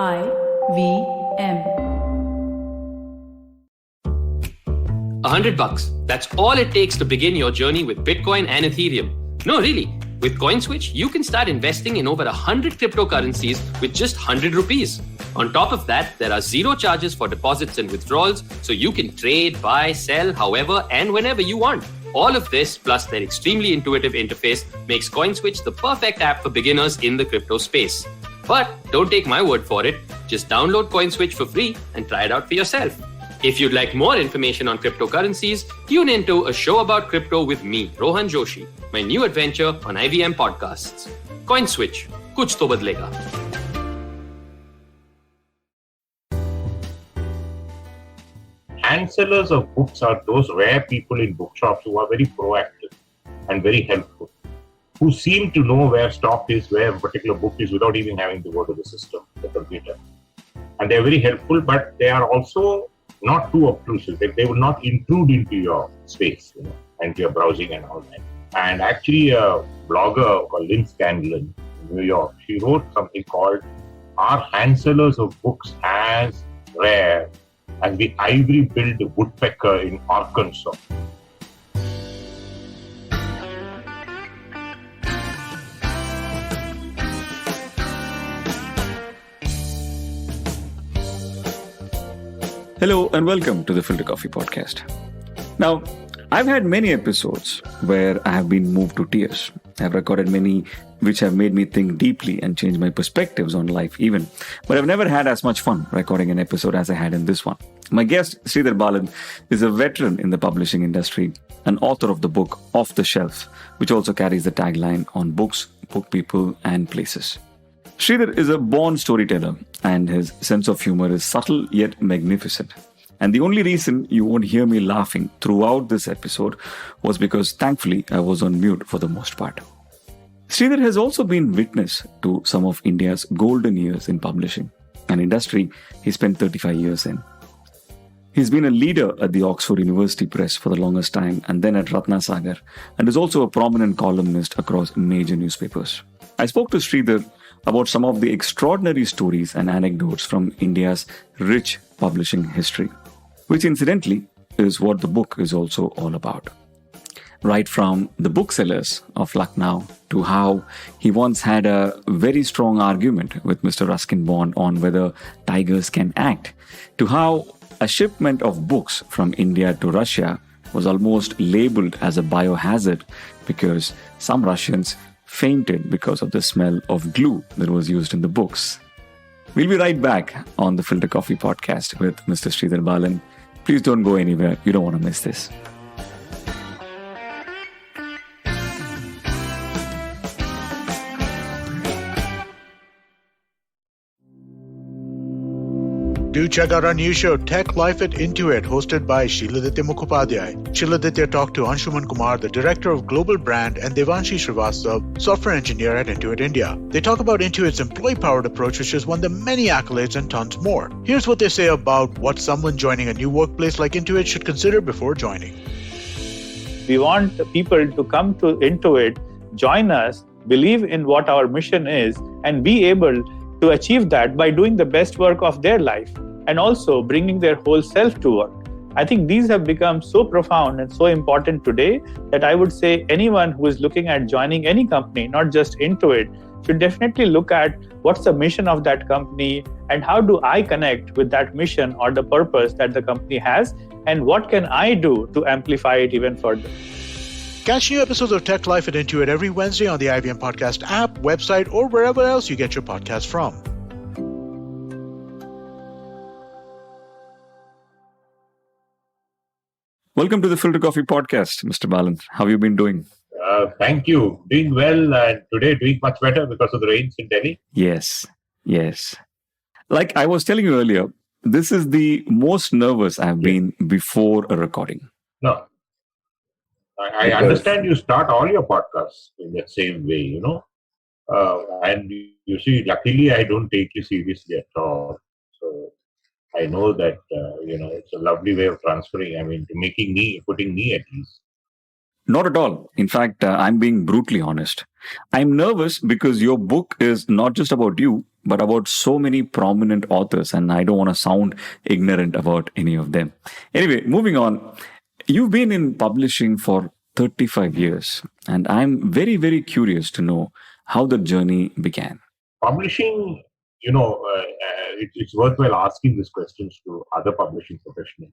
IVM. $100. That's all it takes to begin your journey with Bitcoin and Ethereum. No, really. With CoinSwitch, you can start investing in over 100 cryptocurrencies with just 100 rupees. On top of that, there are zero charges for deposits and withdrawals, so you can trade, buy, sell, however and whenever you want. All of this, plus their extremely intuitive interface, makes CoinSwitch the perfect app for beginners in the crypto space. But don't take my word for it. Just download CoinSwitch for free and try it out for yourself. If you'd like more information on cryptocurrencies, tune into A Show About Crypto with me, Rohan Joshi, my new adventure on IVM Podcasts. CoinSwitch, kuch to badlega. Handsellers of books are those rare people in bookshops who are very proactive and very helpful, who seem to know where stock is, where a particular book is without even having to go to the system, the computer. And they're very helpful, but they are also not too obtrusive. They will not intrude into your space, and your browsing and all that. And actually, a blogger called Lynn Scanlon in New York, she wrote something called "Are Handsellers of Books as Rare as the ivory-billed woodpecker in Arkansas?" Hello and welcome to the Filter Coffee Podcast. Now, I've had many episodes where I have been moved to tears. I've recorded many which have made me think deeply and change my perspectives on life even. But I've never had as much fun recording an episode as I had in this one. My guest, Sridhar Balan, is a veteran in the publishing industry, an author of the book Off the Shelf, which also carries the tagline on books, book people, and places. Sridhar is a born storyteller, and his sense of humor is subtle yet magnificent. And the only reason you won't hear me laughing throughout this episode was because, thankfully, I was on mute for the most part. Sridhar has also been witness to some of India's golden years in publishing, an industry he spent 35 years in. He's been a leader at the Oxford University Press for the longest time and then at Ratnasagar, and is also a prominent columnist across major newspapers. I spoke to Sridhar about some of the extraordinary stories and anecdotes from India's rich publishing history, which incidentally is what the book is also all about. Right from the booksellers of Lucknow to how he once had a very strong argument with Mr. Ruskin Bond on whether tigers can act, to how a shipment of books from India to Russia was almost labeled as a biohazard because some Russians fainted because of the smell of glue that was used in the books. We'll be right back on the Filter Coffee Podcast with Mr. Sridhar Balan. Please don't go anywhere. You don't want to miss this. Do check out our new show, Tech Life at Intuit, hosted by Shiladitya Mukhopadhyay. Shiladitya talked to Anshuman Kumar, the Director of Global Brand, and Devanshi Srivastav, Software Engineer at Intuit India. They talk about Intuit's employee-powered approach, which has won them many accolades and tons more. Here's what they say about what someone joining a new workplace like Intuit should consider before joining. We want people to come to Intuit, join us, believe in what our mission is, and be able to achieve that by doing the best work of their life and also bringing their whole self to work. I think these have become so profound and so important today that I would say anyone who is looking at joining any company, not just Intuit, should definitely look at what's the mission of that company and how do I connect with that mission or the purpose that the company has and what can I do to amplify it even further. Catch new episodes of Tech Life at Intuit every Wednesday on the IVM Podcast app, website, or wherever else you get your podcasts from. Welcome to the Filter Coffee Podcast, Mr. Balan. How have you been doing? Thank you. Doing well, and today doing much better because of the rains in Delhi. Yes. Like I was telling you earlier, this is the most nervous I've been before a recording. No. I understand you start all your podcasts in the same way, and you see, luckily I don't take you seriously at all. So I know that, it's a lovely way of transferring, putting me at ease. Not at all. In fact, I'm being brutally honest. I'm nervous because your book is not just about you, but about so many prominent authors, and I don't want to sound ignorant about any of them. Anyway, moving on. You've been in publishing for 35 years, and I'm very, very curious to know how the journey began. Publishing, it's worthwhile asking these questions to other publishing professionals.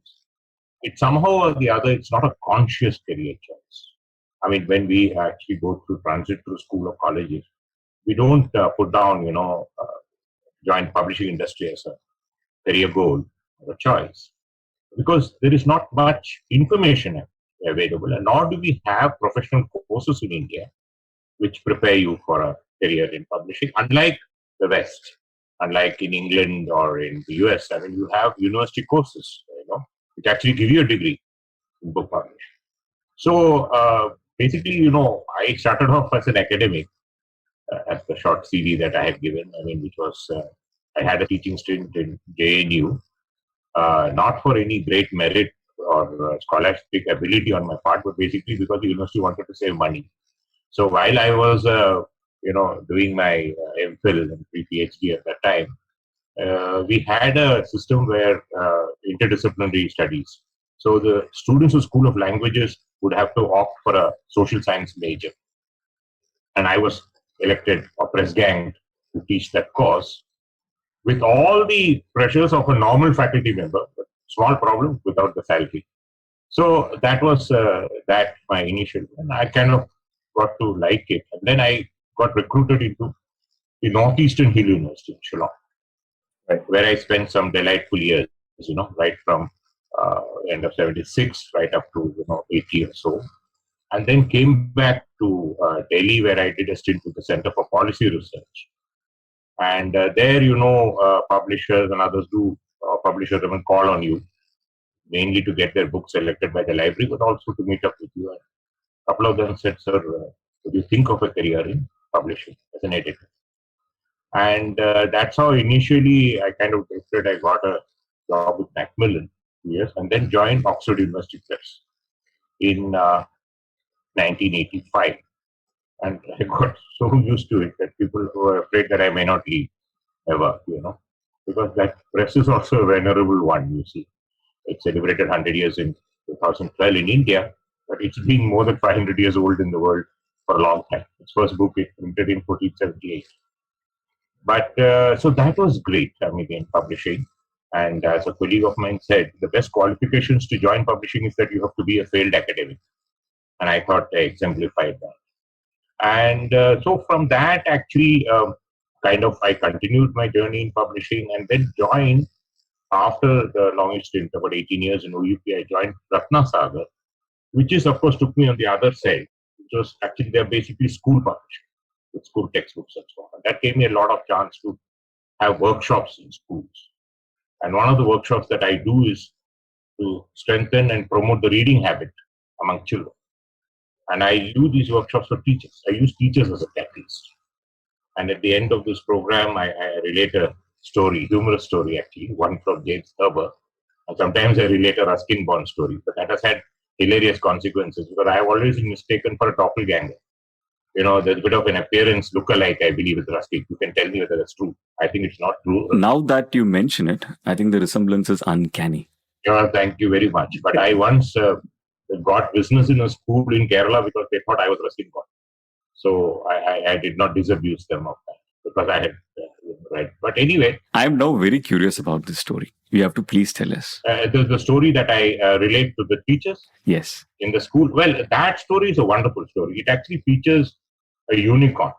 It somehow or the other, it's not a conscious career choice. I mean, when we actually go through transit through school or colleges, we don't put down, join publishing industry as a career goal or a choice, because there is not much information available, and nor do we have professional courses in India which prepare you for a career in publishing. Unlike the West, unlike in England or in the US, I mean, you have university courses, which actually give you a degree in book publishing. So basically, I started off as an academic, as the short CV that I had given. I mean, which was I had a teaching stint in JNU, not for any great merit or scholastic ability on my part, but basically because the university wanted to save money. So while I was, doing my MPhil and PhD at that time, we had a system where interdisciplinary studies. So the students of School of Languages would have to opt for a social science major. And I was elected or press ganged to teach that course with all the pressures of a normal faculty member, but small problem without the salary. So that was that my initial, and I kind of got to like it. And then I got recruited into the Northeastern Hill University in Shillong, right, where I spent some delightful years, right from end of 76 right up to 80 or so. And then came back to Delhi, where I did a stint with the Center for Policy Research. And there, publishers and others publishers even call on you, mainly to get their books selected by the library, but also to meet up with you. And a couple of them said, sir, would you think of a career in publishing as an editor? And that's how initially I kind of drifted. I got a job with Macmillan 2 years, and then joined Oxford University Press in 1985. And I got so used to it that people were afraid that I may not leave ever, because that press is also a venerable one, you see. It celebrated 100 years in 2012 in India, but it's been more than 500 years old in the world for a long time. Its first book is printed in 1478. But so that was great, in publishing. And as a colleague of mine said, the best qualifications to join publishing is that you have to be a failed academic. And I thought I exemplified that. And so from that, actually, I continued my journey in publishing, and then joined, after the longest stint, about 18 years in OUP, I joined Ratna Sagar, which is, of course, took me on the other side, which was actually, they're basically school publishing, with school textbooks and so on. And that gave me a lot of chance to have workshops in schools. And one of the workshops that I do is to strengthen and promote the reading habit among children. And I do these workshops for teachers. I use teachers as a catalyst. And at the end of this program, I relate a story, humorous story actually, one from James Corbett. And sometimes I relate a Ruskin Bond story, but that has had hilarious consequences because I have always been mistaken for a doppelganger. There's a bit of an appearance look-alike, I believe, with Ruskin. You can tell me whether that's true. I think it's not true. Now that you mention it, I think the resemblance is uncanny. Yeah, thank you very much. But I once got business in a school in Kerala because they thought I was Ruskin Bond. So I did not disabuse them of that because I had read. But anyway. I'm now very curious about this story. You have to please tell us. The story that I relate to the teachers? Yes. In the school. Well, that story is a wonderful story. It actually features a unicorn.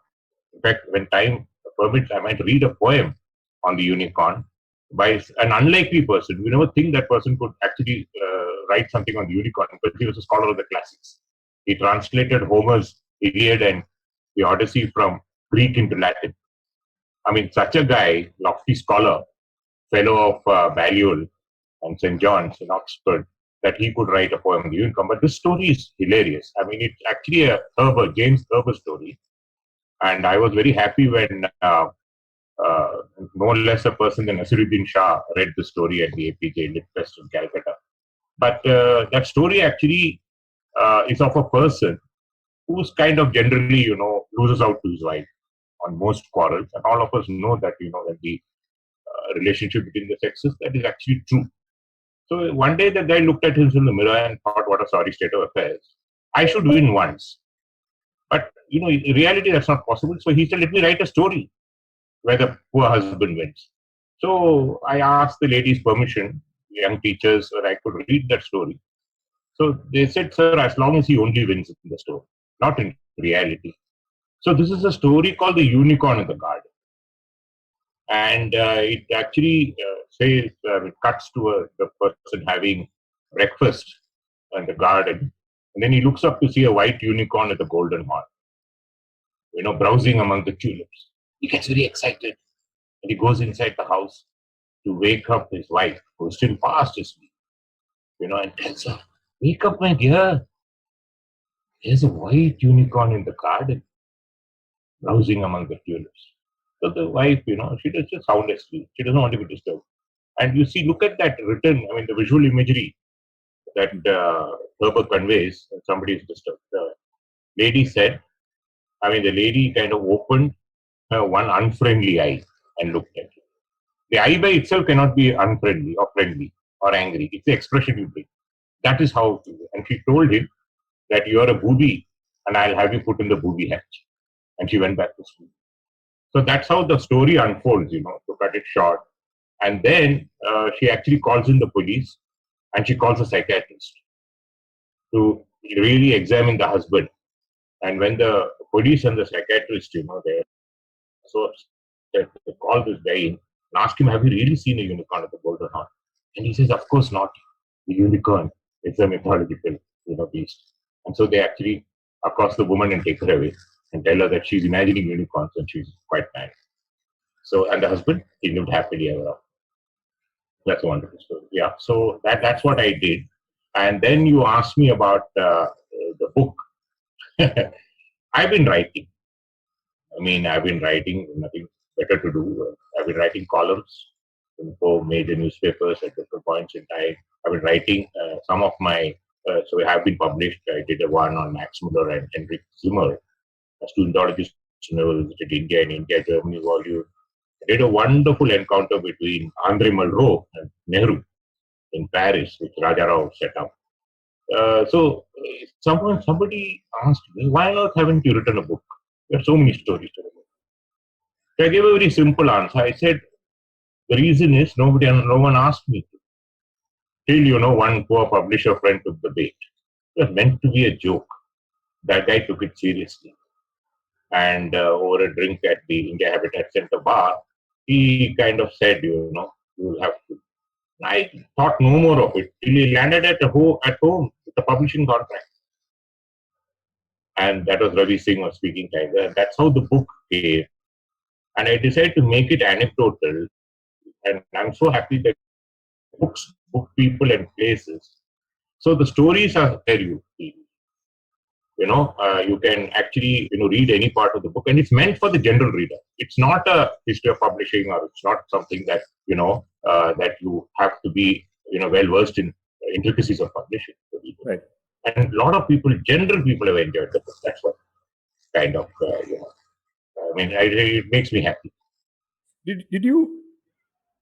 In fact, when time permits, I might read a poem on the unicorn by an unlikely person. We never think that person could actually write something on the unicorn because he was a scholar of the classics. He translated Homer's Iliad and the Odyssey from Greek into Latin. Such a guy, lofty scholar, fellow of Balliol and St. John's in Oxford, that he could write a poem on the unicorn. But this story is hilarious. It's actually a James Corbett story. And I was very happy when no less a person than Nasiruddin Shah read the story at the APJ Lit Fest in Calcutta. But that story actually is of a person who's kind of generally, loses out to his wife on most quarrels. And all of us know that, that the relationship between the sexes, that is actually true. So one day the guy looked at himself in the mirror and thought, what a sorry state of affairs. I should win once. But, in reality, that's not possible. So he said, let me write a story where the poor husband wins. So I asked the ladies' permission, young teachers, whether I could read that story. So they said, sir, as long as he only wins in the story, not in reality. So this is a story called The Unicorn in the Garden. And it actually says, it cuts to the person having breakfast in the garden. And then he looks up to see a white unicorn at the golden horn, browsing among the tulips. He gets very excited. And he goes inside the house to wake up his wife, who is still fast asleep, and tells her, wake up, my dear. There's a white unicorn in the garden, browsing among the tulips. So the wife, she does just sound asleep. She doesn't want to be disturbed. And you see, look at that written, the visual imagery that Herber conveys when somebody is disturbed. The lady said, the lady kind of opened her one unfriendly eye and looked at him. The eye by itself cannot be unfriendly or friendly or angry. It's the expression you bring. That is how, and she told him that you are a booby and I'll have you put in the booby hatch. And she went back to school. So that's how the story unfolds, to cut it short. And then she actually calls in the police and she calls a psychiatrist to really examine the husband. And when the police and the psychiatrist, they're so upset, they call this guy in and ask him, have you really seen a unicorn at the golden horn? And he says, of course not. The unicorn is a mythological, beast. And so they actually accost the woman and take her away and tell her that she's imagining unicorns and she's quite mad. So, and the husband, he lived happily ever after. That's a wonderful story. Yeah, so that's what I did. And then you asked me about the book. I've been writing. I've been writing, nothing better to do. I've been writing columns in 4 major newspapers at different points in time. I've been writing some of my, so I have been published. I did a one on Max Muller and Henrik Zimmer, a studentologist who never visited India and India, Germany volume. I did a wonderful encounter between Andre Malraux and Nehru in Paris, which Rajarao set up. So somebody asked me, why on earth haven't you written a book? There are so many stories to the book. So I gave a very simple answer. I said, the reason is no one asked me to. Till, one poor publisher friend took the bait. It was meant to be a joke. That guy took it seriously. And over a drink at the India Habitat Center bar, he kind of said, you will have to. And I thought no more of it till he landed at home with the publishing contract. And that was Ravi Singh was speaking time. And that's how the book came. And I decided to make it anecdotal. And I'm so happy that books book people and places. So the stories are there you can actually read any part of the book, and it's meant for the general reader. It's not a history of publishing, or it's not something that that you have to be well versed in intricacies of publishing. Right. And a lot of people, general people, have enjoyed the book. That's what kind of it makes me happy. Did you?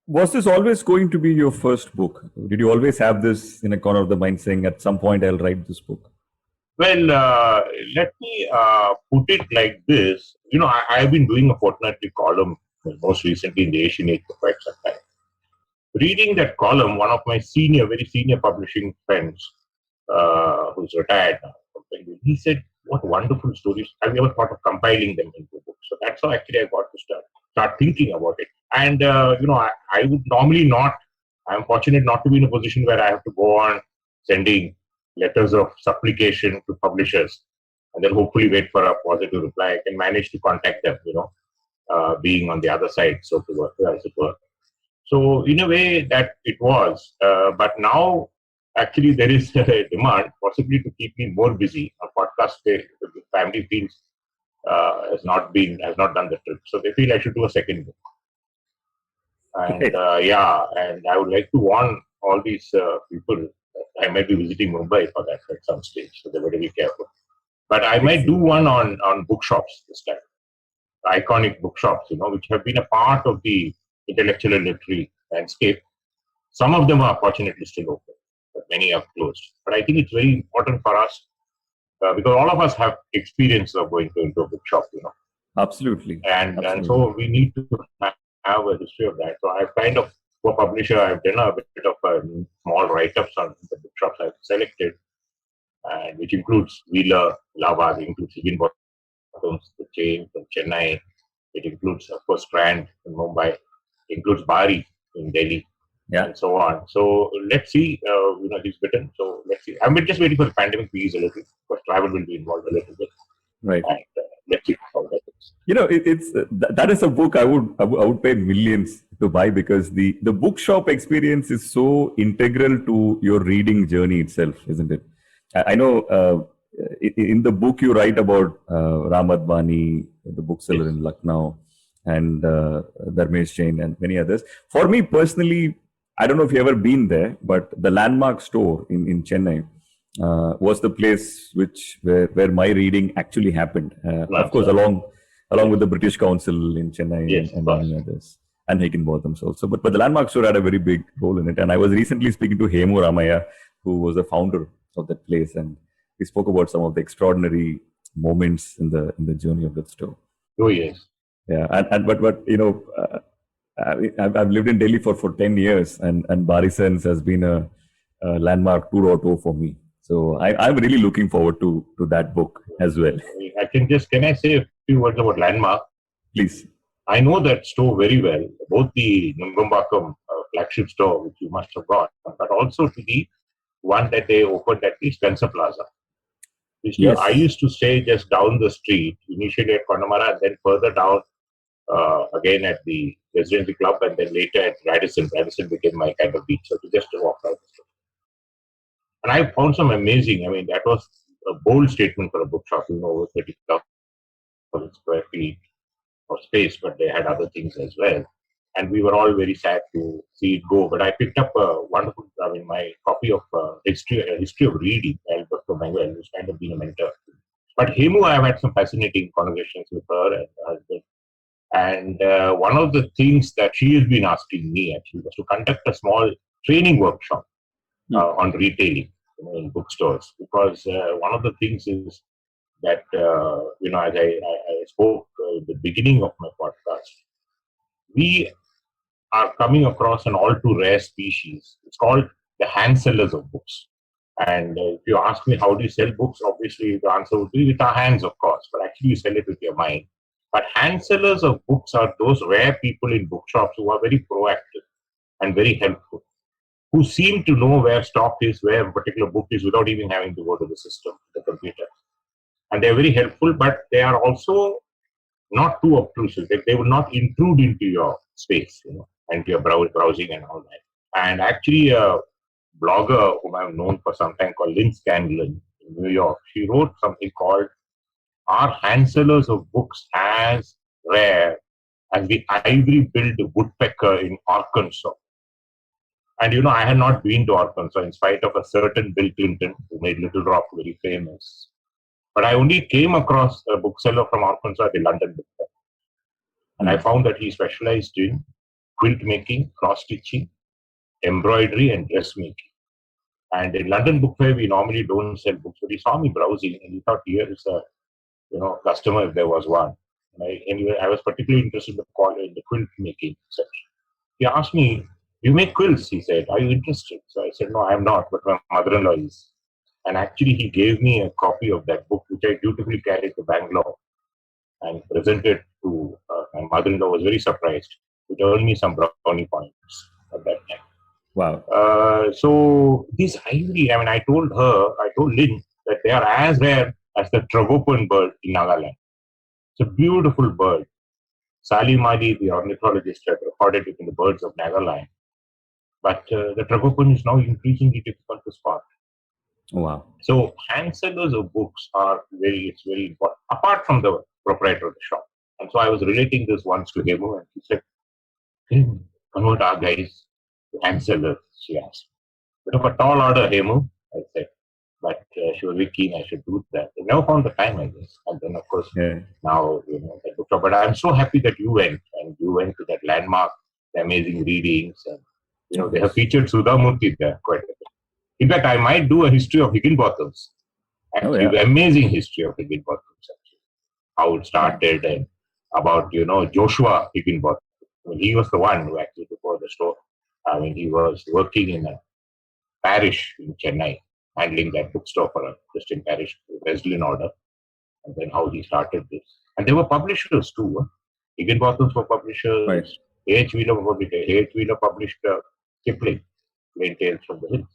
Was this always going to be your first book? Did you always have this in a corner of the mind saying, at some point I'll write this book? Well, let me put it like this. I've been doing a fortnightly column, most recently in the Asian Age for quite some time. Reading that column, one of my very senior publishing friends, who's retired now, he said, what wonderful stories. Have you ever thought of compiling them into books? So that's how actually I got to start thinking about it. And, I would normally not, I'm fortunate not to be in a position where I have to go on sending letters of supplication to publishers and then hopefully wait for a positive reply. I can manage to contact them, being on the other side, so to work, as it were. So in a way that it was, but now actually there is a demand possibly to keep me more busy. A podcast, the family feels has not done the trip. So they feel I should do a second book. And and I would like to warn all these people. I might be visiting Mumbai for that at some stage, so they better be careful. But I might do one on bookshops this time. iconic bookshops, which have been a part of the intellectual and literary landscape. Some of them are fortunately still open, but many are closed. But I think it's very important for us because all of us have experience of going into a bookshop, Absolutely. and so we need to have a history of that. So I've kind of, for publisher, I've done a bit of small write-ups on the bookshops I've selected, and which includes Wheeler, Lava, it includes Higgin Bottoms, the chain from Chennai. It includes, of course, Strand in Mumbai. It includes Bari in Delhi, and so on. So let's see. He's bitten. So let's see. I'm just waiting for the pandemic to ease a little, because travel will be involved a little bit. Right. And let's see how that is. It's that is a book I would pay millions to buy, because the bookshop experience is so integral to your reading journey itself, isn't it? I know in the book you write about Ram Advani, the bookseller in Lucknow, and Dharmesh Jain and many others. For me personally, I don't know if you've ever been there, but the Landmark store in Chennai was the place where my reading actually happened. Of course, along with the British Council in Chennai and many others, and Higginbotham's also. But the Landmark store had a very big role in it. And I was recently speaking to Hemu Ramaya, who was the founder of that place, and we spoke about some of the extraordinary moments in the journey of that store. Oh yes. Yeah, but I've lived in Delhi for 10 years, and Barisans has been a Landmark 2.0 for me. So I'm really looking forward to that book as well. Can I say a few words about Landmark? Please. I know that store very well, both the Nungambakkam flagship store, which you must have got, but also to the one that they opened at the Spencer Plaza. Yes. I used to stay just down the street, initially at Connemara, and then further down again at the Residency Club, and then later at Radisson. Radisson became my kind of beach, so to just walk out. And I found some amazing, that was a bold statement for a bookshop, over 30,000 square feet of space, but they had other things as well. And we were all very sad to see it go. But I picked up a wonderful, my copy of History of Reading, Alberto Manuel, who's kind of been a mentor. But Hemu, I've had some fascinating conversations with her and her husband. And one of the things that she has been asking me actually was to conduct a small training workshop on retailing in bookstores. Because one of the things is that, as I spoke at the beginning of my podcast, we are coming across an all too rare species. It's called the hand sellers of books. And if you ask me, how do you sell books? Obviously, the answer would be with our hands, of course, but actually you sell it with your mind. But hand sellers of books are those rare people in bookshops who are very proactive and very helpful, who seem to know where stock is, where a particular book is, without even having to go to the system, the computer. And they're very helpful, but they are also not too obtrusive. They will not intrude into your space, and your browsing and all that. And actually, a blogger whom I've known for some time called Lynn Scanlon in New York, she wrote something called "Are Hand Sellers of Books as Rare as the Ivory-Billed Woodpecker in Arkansas?" And I had not been to Arkansas in spite of a certain Bill Clinton who made Little Rock very famous. But I only came across a bookseller from Arkansas at the London Book Fair. And I found that he specialized in quilt making, cross-stitching, embroidery, and dressmaking. And in London Book Fair, we normally don't sell books. But he saw me browsing, and he thought, here is a customer if there was one. And I was particularly interested in the quilt making section. He asked me, "You make quilts?" He said. "Are you interested?" So I said, "No, I am not, but my mother-in-law is." And actually, he gave me a copy of that book, which I dutifully carried to Bangalore and presented to my mother-in-law. Was very surprised. It earned me some brownie points at that time. Wow. So this ivory, I told Lynn that they are as rare as the tragopan bird in Nagaland. It's a beautiful bird. Salim Ali, the ornithologist, had recorded it in the birds of Nagaland. But the tragopan is now increasingly difficult to spot. Wow. So hand sellers of books it's very important, apart from the proprietor of the shop. And so I was relating this once to Hemu, and he said, "Can convert our guys to hand sellers?" She asked. "Bit of a tall order, Hemu," I said. But she was very keen I should do that. I never found the time, I guess. And then, of course, now, that bookshop. But I'm so happy that you went, and you went to that landmark, the amazing readings. And, they have featured Sudha Murthy there quite a bit. In fact, I might do a history of Higginbothams. Actually, amazing history of Higginbothams, actually. How it started and about, Joshua Higginbotham. I mean, he was the one who actually took over the store. I mean, he was working in a parish in Chennai, handling that bookstore for a Christian parish, Wesleyan order, and then how he started this. And there were publishers too. Higginbothams were publishers. Right. A.H. Wheeler were publishers. A.H. Wheeler published Kipling, Plain Tales from the Hills.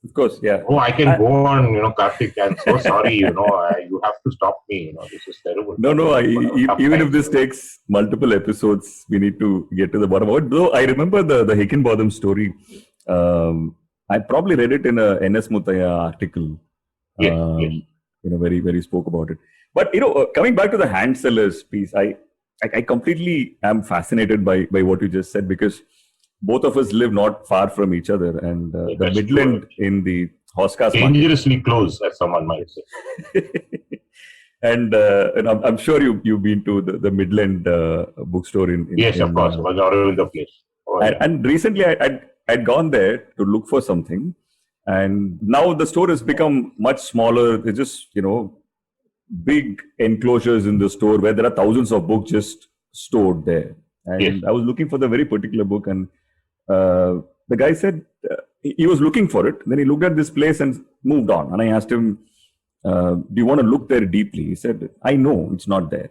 Of course, yeah. Oh, I can go on, Karthik. I'm so sorry, you have to stop me. This is terrible. No. Even if this takes multiple episodes, we need to get to the bottom of it. Though I remember the Higginbotham story. I probably read it in a N.S. Muthaiya article. Yes. Where he spoke about it. But coming back to the hand sellers piece, I completely am fascinated by what you just said, because both of us live not far from each other, and the Midland true. In the Hoskas dangerously close, as someone might say. And I'm sure you've been to the Midland bookstore in yes, of course, was all over the place. And recently I'd gone there to look for something, and now the store has become much smaller. There's just big enclosures in the store where there are thousands of books just stored there. And yes. I was looking for the very particular book, and the guy said he was looking for it. Then he looked at this place and moved on. And I asked him, do you want to look there deeply? He said, I know it's not there.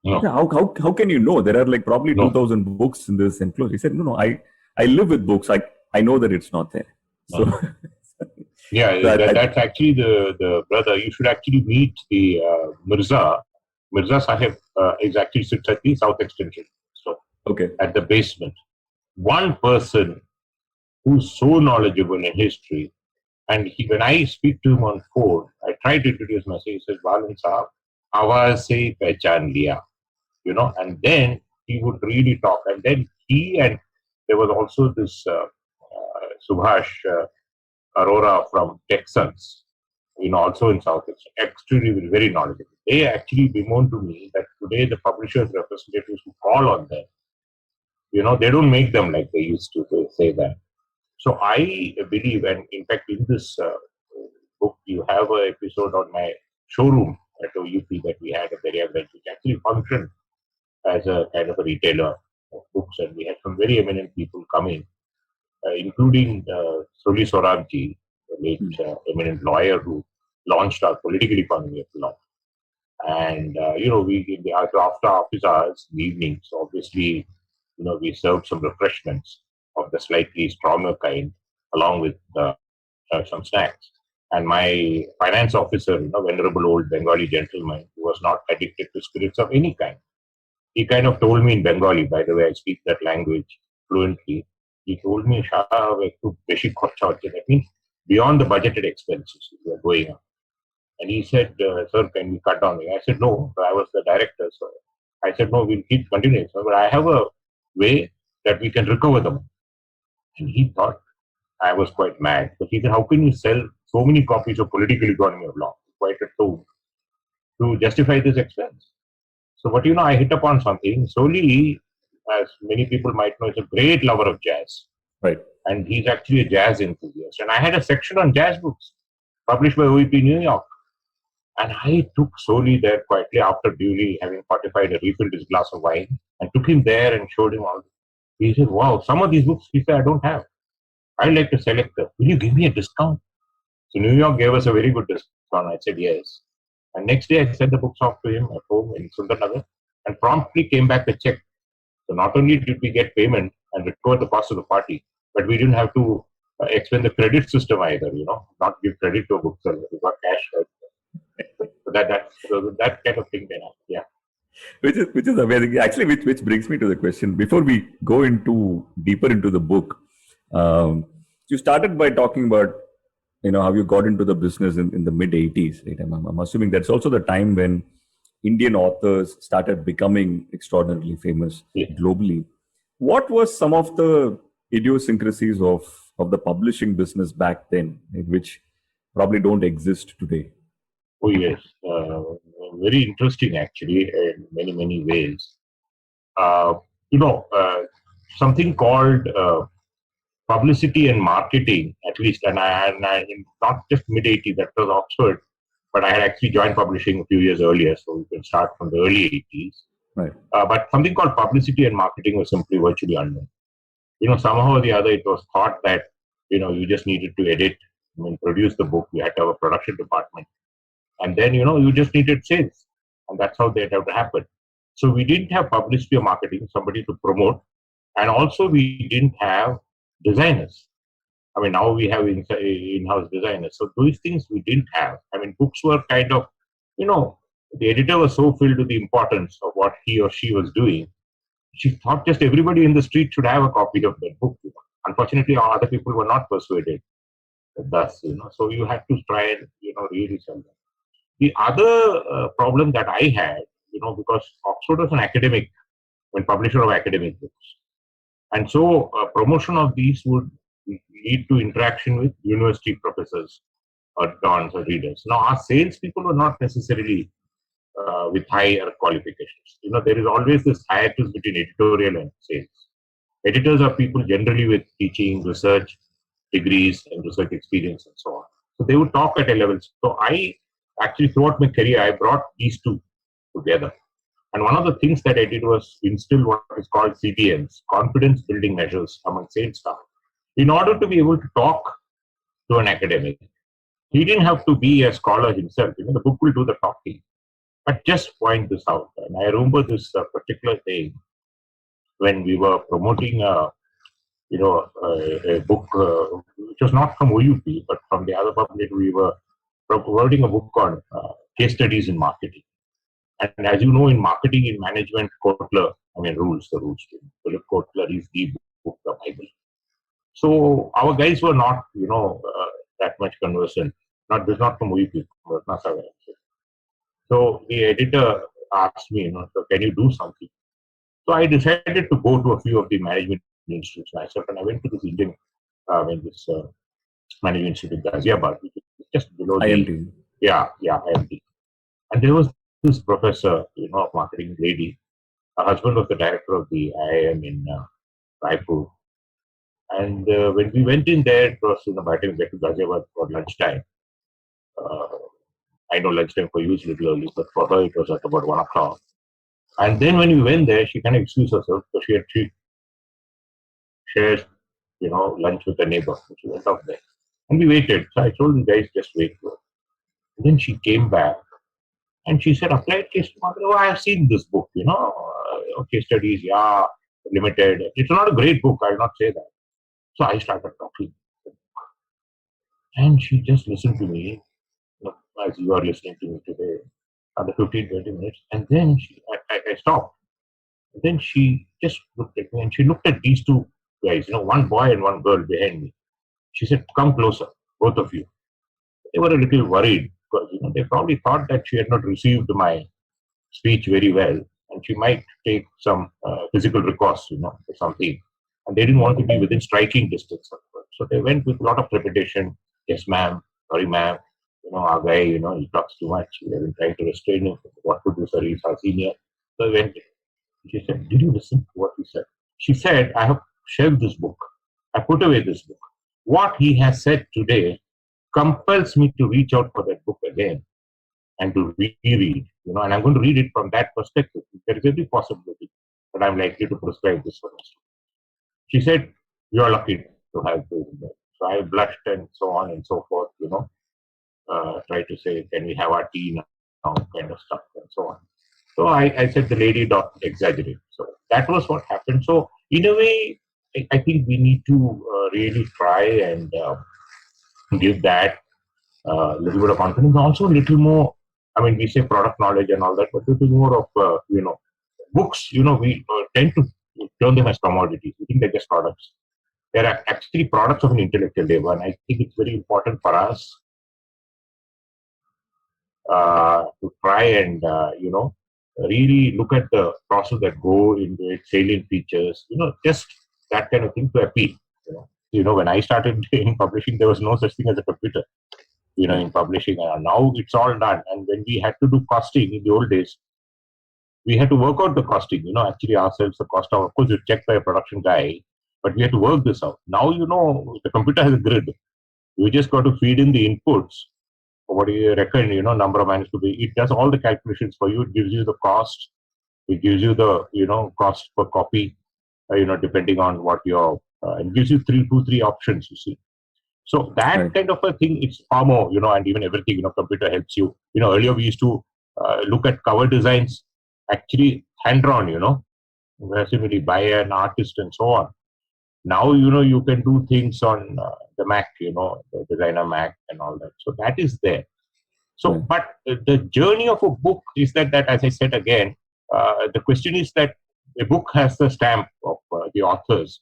No. How can you know? There are probably 2,000 books in this enclosure. He said, no, I live with books. I know that it's not there. So yeah, that's actually the brother. You should actually meet the Mirza. Mirza Sahib is actually sits at the South Extension. So at the basement. One person who's so knowledgeable in history, and when I speak to him on phone, I try to introduce myself. He says, Balan Sahab, आवाज से पहचान लिया, and then he would really talk. And then there was also this Subhash Arora from Texans, also in South Asia, extremely very knowledgeable. They actually bemoaned to me that today the publishers' representatives who call on them, they don't make them like they used to say that. So I believe, and in fact in this book, you have an episode on my showroom at OUP that we had at Darya Branch, which actually functioned as a kind of a retailer of books, and we had some very eminent people coming, including Soli Sorabji, the late eminent lawyer who launched our political economy of law. And, after office hours, in the evenings, obviously, we served some refreshments of the slightly stronger kind, along with some snacks. And my finance officer, venerable old Bengali gentleman, who was not addicted to spirits of any kind, he kind of told me in Bengali, by the way, I speak that language fluently. He told me, that means beyond the budgeted expenses we are going on. And he said, sir, can we cut down? I said, no, I was the director. So I said, no, we'll keep continuing. So, but I have a way that we can recover them. And he thought I was quite mad. But he said, how can you sell so many copies of Political Economy of Law, quite a tome, to justify this expense? So, but I hit upon something. Soli, as many people might know, is a great lover of jazz. Right. And he's actually a jazz enthusiast. And I had a section on jazz books published by OEP New York. And I took Soli there quietly after duly having fortified, refilled his glass of wine, and took him there and showed him all. He said, wow, some of these books, he said, I don't have. I'd like to select them. Will you give me a discount? So New York gave us a very good discount. I said, yes. And next day, I sent the books off to him at home in Sundarnagar and promptly came back a check. So not only did we get payment and recover the cost of the party, but we didn't have to explain the credit system either, not give credit to a bookseller. We got cash. So that kind of thing then, yeah. Which is amazing. Actually, which brings me to the question. Before we go deeper into the book, you started by talking about, how you got into the business in the mid 80s. Right? I'm assuming that's also the time when Indian authors started becoming extraordinarily famous globally. What was some of the idiosyncrasies of the publishing business back then, in which probably don't exist today? Oh, yes. Very interesting, actually, in many, many ways. Uh, you know, something called publicity and marketing, at least, and not just mid 80s, that was Oxford, but I had actually joined publishing a few years earlier, so we can start from the early 80s. Right. But something called publicity and marketing was simply virtually unknown. Somehow or the other, it was thought that, you just needed to edit, produce the book. You had to have a production department. And then, you just needed sales. And that's how that had to happen. So we didn't have publicity or marketing, somebody to promote. And also we didn't have designers. Now we have in-house designers. So those things we didn't have. Books were kind of, the editor was so filled with the importance of what he or she was doing. She thought just everybody in the street should have a copy of that book. Unfortunately, other people were not persuaded. Thus, so you had to try and, really sell them. The other problem that I had, because Oxford was an academic, publisher of academic books. And so promotion of these would lead to interaction with university professors or dons or readers. Now, our salespeople were not necessarily with higher qualifications. There is always this hiatus between editorial and sales. Editors are people generally with teaching, research degrees and research experience and so on. So they would talk at a level. So I actually, throughout my career, I brought these two together. And one of the things that I did was instill what is called CBMs, confidence building measures among sales staff. In order to be able to talk to an academic, he didn't have to be a scholar himself. The book will do the talking. But just point this out. And I remember this particular day when we were promoting a book which was not from OUP, but from the other publisher. We were promoting a book on case studies in marketing. And as you know, in marketing, in management, Kotler, rules, the rules. Philip Kotler is the book, the Bible. So our guys were not, that much conversant. This not from OUP, but NASA. So the editor asked me, so can you do something? So I decided to go to a few of the management institutes myself, and I went to this Indian, management institute in Ghaziabad, which is just below IMT. IMT. And there was this professor, of marketing lady. Her husband was the director of the IIM in Raipur. And when we went in there, it was by the time we went to Ghaziabad for lunchtime. I know lunchtime for you is a little early, but for her it was at about 1 o'clock. And then when we went there, she kind of excused herself because she shared, lunch with a neighbor. So she went off there. And we waited. So I told the guys, just wait for her. And then she came back and she said, applied case study. Oh, I have seen this book, case studies, limited. It's not a great book, I'll not say that. So I started talking. And she just listened to me, as you are listening to me today, under 15, 20 minutes. And then I stopped. And then she just looked at me and she looked at these two guys, one boy and one girl behind me. She said, come closer, both of you. They were a little worried because, they probably thought that she had not received my speech very well and she might take some physical recourse, or something. And they didn't want to be within striking distance of her. So they went with a lot of trepidation. Yes, ma'am. Sorry, ma'am. Our guy, he talks too much. We have been trying to restrain him. What to do, sir? He's our senior. So I went. She said, did you listen to what he said? She said, I have shelved this book. I put away this book. What he has said today compels me to reach out for that book again and to reread, and I'm going to read it from that perspective. There is every possibility that I'm likely to prescribe this for us. She said, you are lucky to have this. So I blushed and so on and so forth, try to say, can we have our tea now, kind of stuff and so on. So I said the lady don't exaggerate. So that was what happened. So in a way, I think we need to really try and give that little bit of confidence. Also a little more, we say product knowledge and all that, but a little more of, books, we tend to turn them as commodities. We think they're just products. They're actually products of an intellectual labor. And I think it's very important for us to try and, really look at the process that go into it, salient features, just that kind of thing to appeal. When I started in publishing, there was no such thing as a computer. in publishing. And now it's all done. And when we had to do costing in the old days, we had to work out the costing, actually ourselves, the cost of course, you check by a production guy, but we had to work this out. Now, the computer has a grid. You just got to feed in the inputs. What do you reckon, number of manuscripts. It does all the calculations for you. It gives you the cost. It gives you the, cost per copy, depending on what your, it gives you three options, you see. So that Right. kind of a thing, it's far more, and even everything, computer helps you. Earlier we used to look at cover designs, actually hand-drawn, basically by an artist and so on. Now, you can do things on the Mac, the designer Mac and all that. So that is there. So, Right. but the journey of a book is that as I said again, the question is that a book has the stamp of the author's,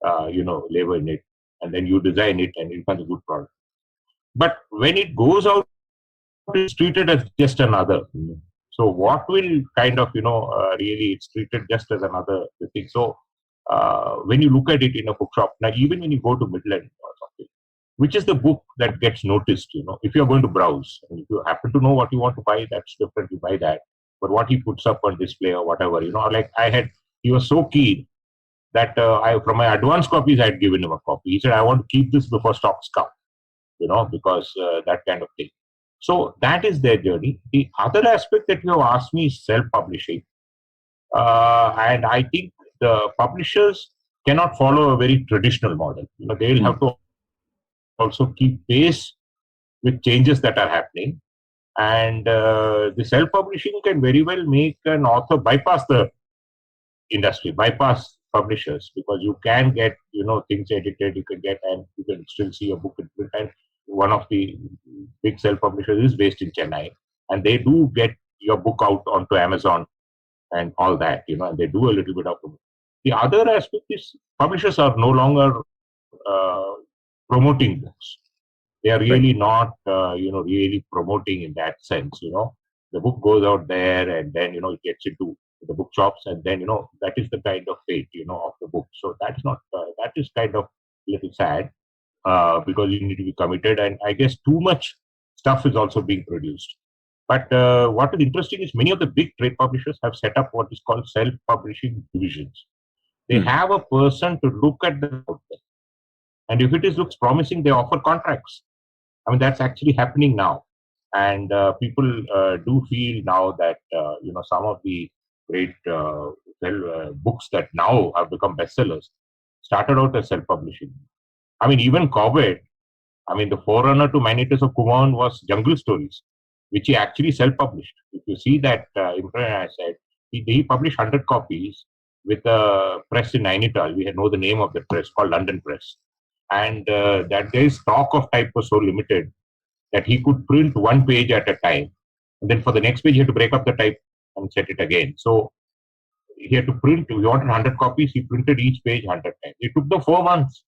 labor in it, and then you design it and it becomes a good product. But when it goes out, it's treated as just another. So what will kind of, really it's treated just as another thing. So when you look at it in a bookshop, now even when you go to Midland or something, which is the book that gets noticed, if you're going to browse, and if you happen to know what you want to buy, that's different, you buy that. But what he puts up on display or whatever, like he was so keen that from my advance copies, I had given him a copy. He said, I want to keep this before stocks come, because that kind of thing. So that is their journey. The other aspect that you have asked me is self-publishing. And I think the publishers cannot follow a very traditional model. They'll have to also keep pace with changes that are happening. And the self-publishing can very well make an author bypass the industry, bypass publishers, because you can get, things edited, you can get, and you can still see a book in print. And one of the big self-publishers is based in Chennai, and they do get your book out onto Amazon and all that, and they do a little bit of it. The other aspect is publishers are no longer promoting books. They are really not, really promoting in that sense. The book goes out there, and then it gets into the bookshops, and then that is the kind of fate of the book. So that's not that is kind of a little sad because you need to be committed, and I guess too much stuff is also being produced. But what is interesting is many of the big trade publishers have set up what is called self-publishing divisions. They have a person to look at the output, and if it looks promising, they offer contracts. I mean, that's actually happening now, and people do feel now that some of the great books that now have become bestsellers started out as self-publishing. I mean, even Corbett, the forerunner to Manitus of Kumaun was Jungle Stories, which he actually self-published. If you see that, I said, he published 100 copies with a press in Nainital. We know the name of the press, called London Press. And that guy's stock of type was so limited that he could print one page at a time. And then for the next page, he had to break up the type and set it again. So he had to print, we wanted 100 copies, he printed each page 100 times. It took them 4 months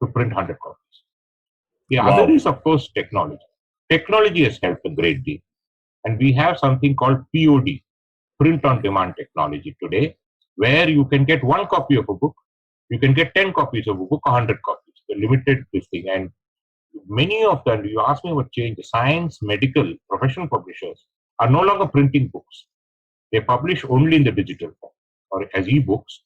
to print 100 copies. The other is, of course, technology. Technology has helped a great deal. And we have something called POD, print on demand technology today, where you can get 1 copy of a book, you can get 10 copies of a book, 100 copies, the limited this thing. And many of them, you ask me about change, the science, medical, professional publishers are no longer printing books. They publish only in the digital form or as e-books.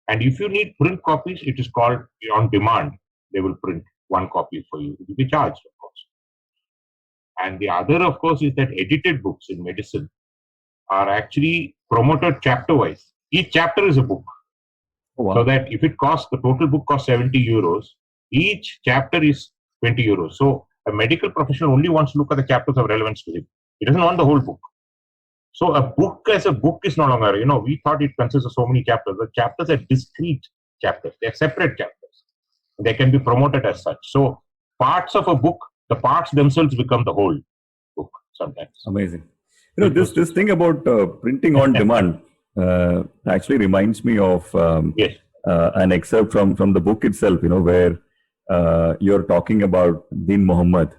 And if you need print copies, it is called on demand. They will print 1 copy for you. It will be charged, of course. And the other, of course, is that edited books in medicine are actually promoted chapter-wise. Each chapter is a book. So that if it costs, the total book costs 70 euros, each chapter is 20 euros. So a medical professional only wants to look at the chapters of relevance to him. He doesn't want the whole book. So a book as a book is no longer, we thought it consists of so many chapters. The chapters are discrete chapters. They are separate chapters. They can be promoted as such. So parts of a book, the parts themselves become the whole book sometimes. Amazing. This thing about printing on demand actually reminds me of yes. An excerpt from the book itself, where you're talking about Deen Muhammad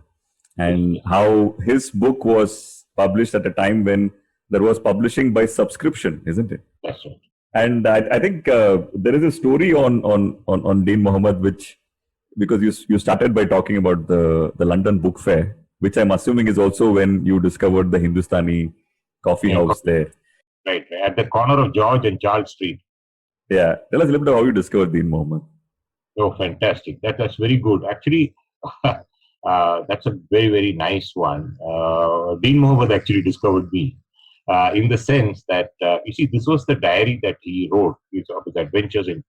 and how his book was published at a time when there was publishing by subscription, isn't it? That's right. And I think there is a story on Deen Muhammad, which, because you started by talking about the London Book Fair, which I'm assuming is also when you discovered the Hindustani coffee Yeah, house there. right, at the corner of George and Charles Street. Yeah. Tell us a little bit how you discovered Dean Mohammed. Oh, fantastic. That's very good. Actually, that's a very, very nice one. Dean Mohammed actually discovered me in the sense that, you see, this was the diary that he wrote of his adventures in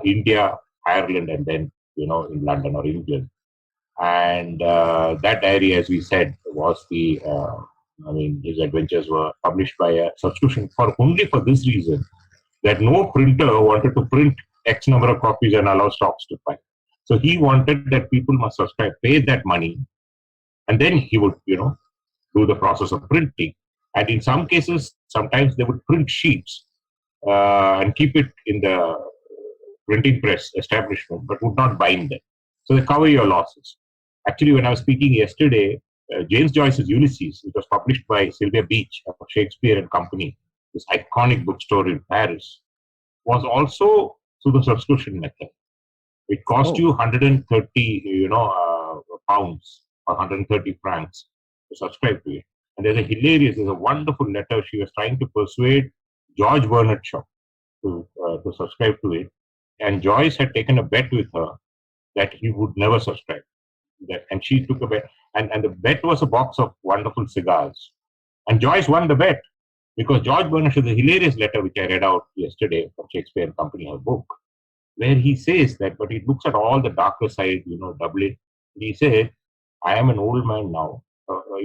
India, Ireland, and then, in London or England. And that diary, as we said, was his adventures were published by a subscription only for this reason, that no printer wanted to print X number of copies and allow stocks to buy. So he wanted that people must subscribe, pay that money, and then he would, do the process of printing. And in some cases, sometimes they would print sheets and keep it in the printing press establishment, but would not bind them. So they cover your losses. Actually, when I was speaking yesterday, James Joyce's Ulysses, which was published by Sylvia Beach of Shakespeare and Company, this iconic bookstore in Paris, was also through the subscription method. It cost you 130, pounds or 130 francs to subscribe to it. And there's a wonderful letter. She was trying to persuade George Bernard Shaw to subscribe to it. And Joyce had taken a bet with her that he would never subscribe. And she took a bet. And the bet was a box of wonderful cigars. And Joyce won the bet. Because George Bernard Shaw, the hilarious letter which I read out yesterday from Shakespeare and Company, her book, where he says that, but he looks at all the darker side, Dublin. He said, I am an old man now,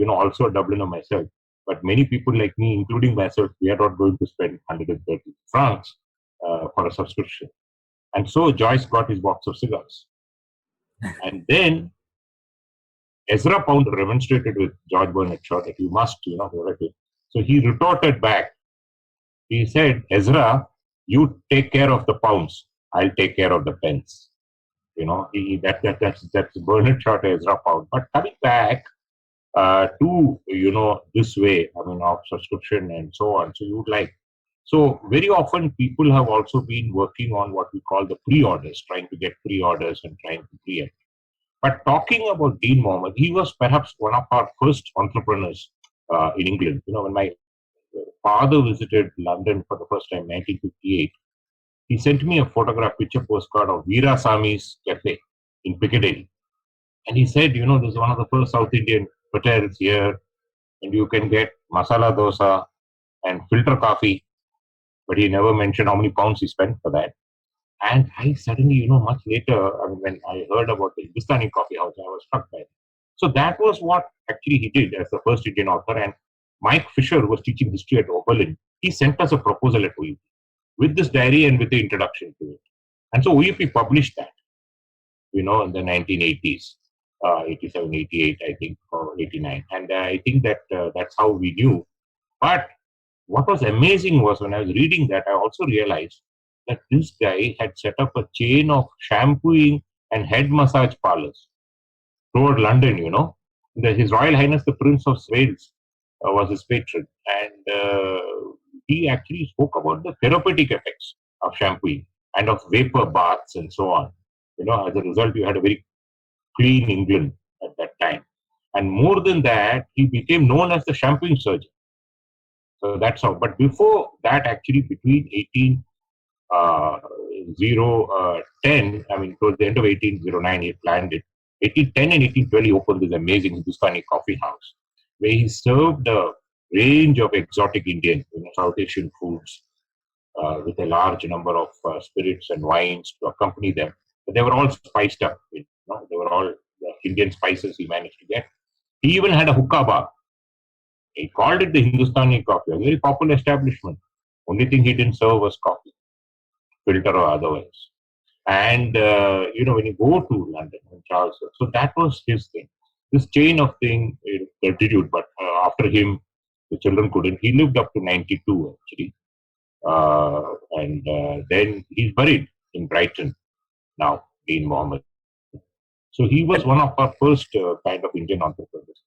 also a Dubliner myself, but many people like me, including myself, we are not going to spend 130 francs for a subscription. And so Joyce got his box of cigars. And then Ezra Pound remonstrated with George Bernard Shaw that you must, So he retorted back. He said, Ezra, you take care of the pounds. I'll take care of the pence. That's Bernard Shaw to Ezra Pound. But coming back to, this way, of subscription and so on. So you would like. So very often people have also been working on what we call the pre-orders, trying to get pre-orders and trying to pre-empt. But talking about Dean Mohammed, he was perhaps one of our first entrepreneurs in England. When my father visited London for the first time, 1958, he sent me a picture postcard of Veerasami's Cafe in Piccadilly. And he said, this is one of the first South Indian hotels here, and you can get masala dosa and filter coffee. But he never mentioned how many pounds he spent for that. And I suddenly, much later, when I heard about the Hindustani coffee house, I was struck by it. So that was what actually he did as the first Indian author. And Mike Fisher was teaching history at Oberlin. He sent us a proposal at OEP with this diary and with the introduction to it. And so OEP published that, in the 1980s, 87, 88, I think, or 89. And I think that that's how we knew. But what was amazing was when I was reading that, I also realized that this guy had set up a chain of shampooing and head massage parlors toward London, His Royal Highness the Prince of Wales was his patron. And he actually spoke about the therapeutic effects of shampooing and of vapor baths and so on. As a result, you had a very clean England at that time. And more than that, he became known as the shampooing surgeon. So that's how. But before that, actually, between 1810, towards the end of 1809, he planned it. 1810 and 1812, he opened this amazing Hindustani coffee house, where he served a range of exotic Indian, South Asian foods, with a large number of spirits and wines to accompany them. But they were all spiced up. They were all Indian spices he managed to get. He even had a hookah bar. He called it the Hindustani coffee, a very popular establishment. Only thing he didn't serve was coffee, filter or otherwise. And, when you go to London and Charles, so that was his thing. This chain of thing continued, but after him, the children couldn't. He lived up to 92, actually. And then he's buried in Brighton now, Dean Mohammed. So he was one of our first kind of Indian entrepreneurs.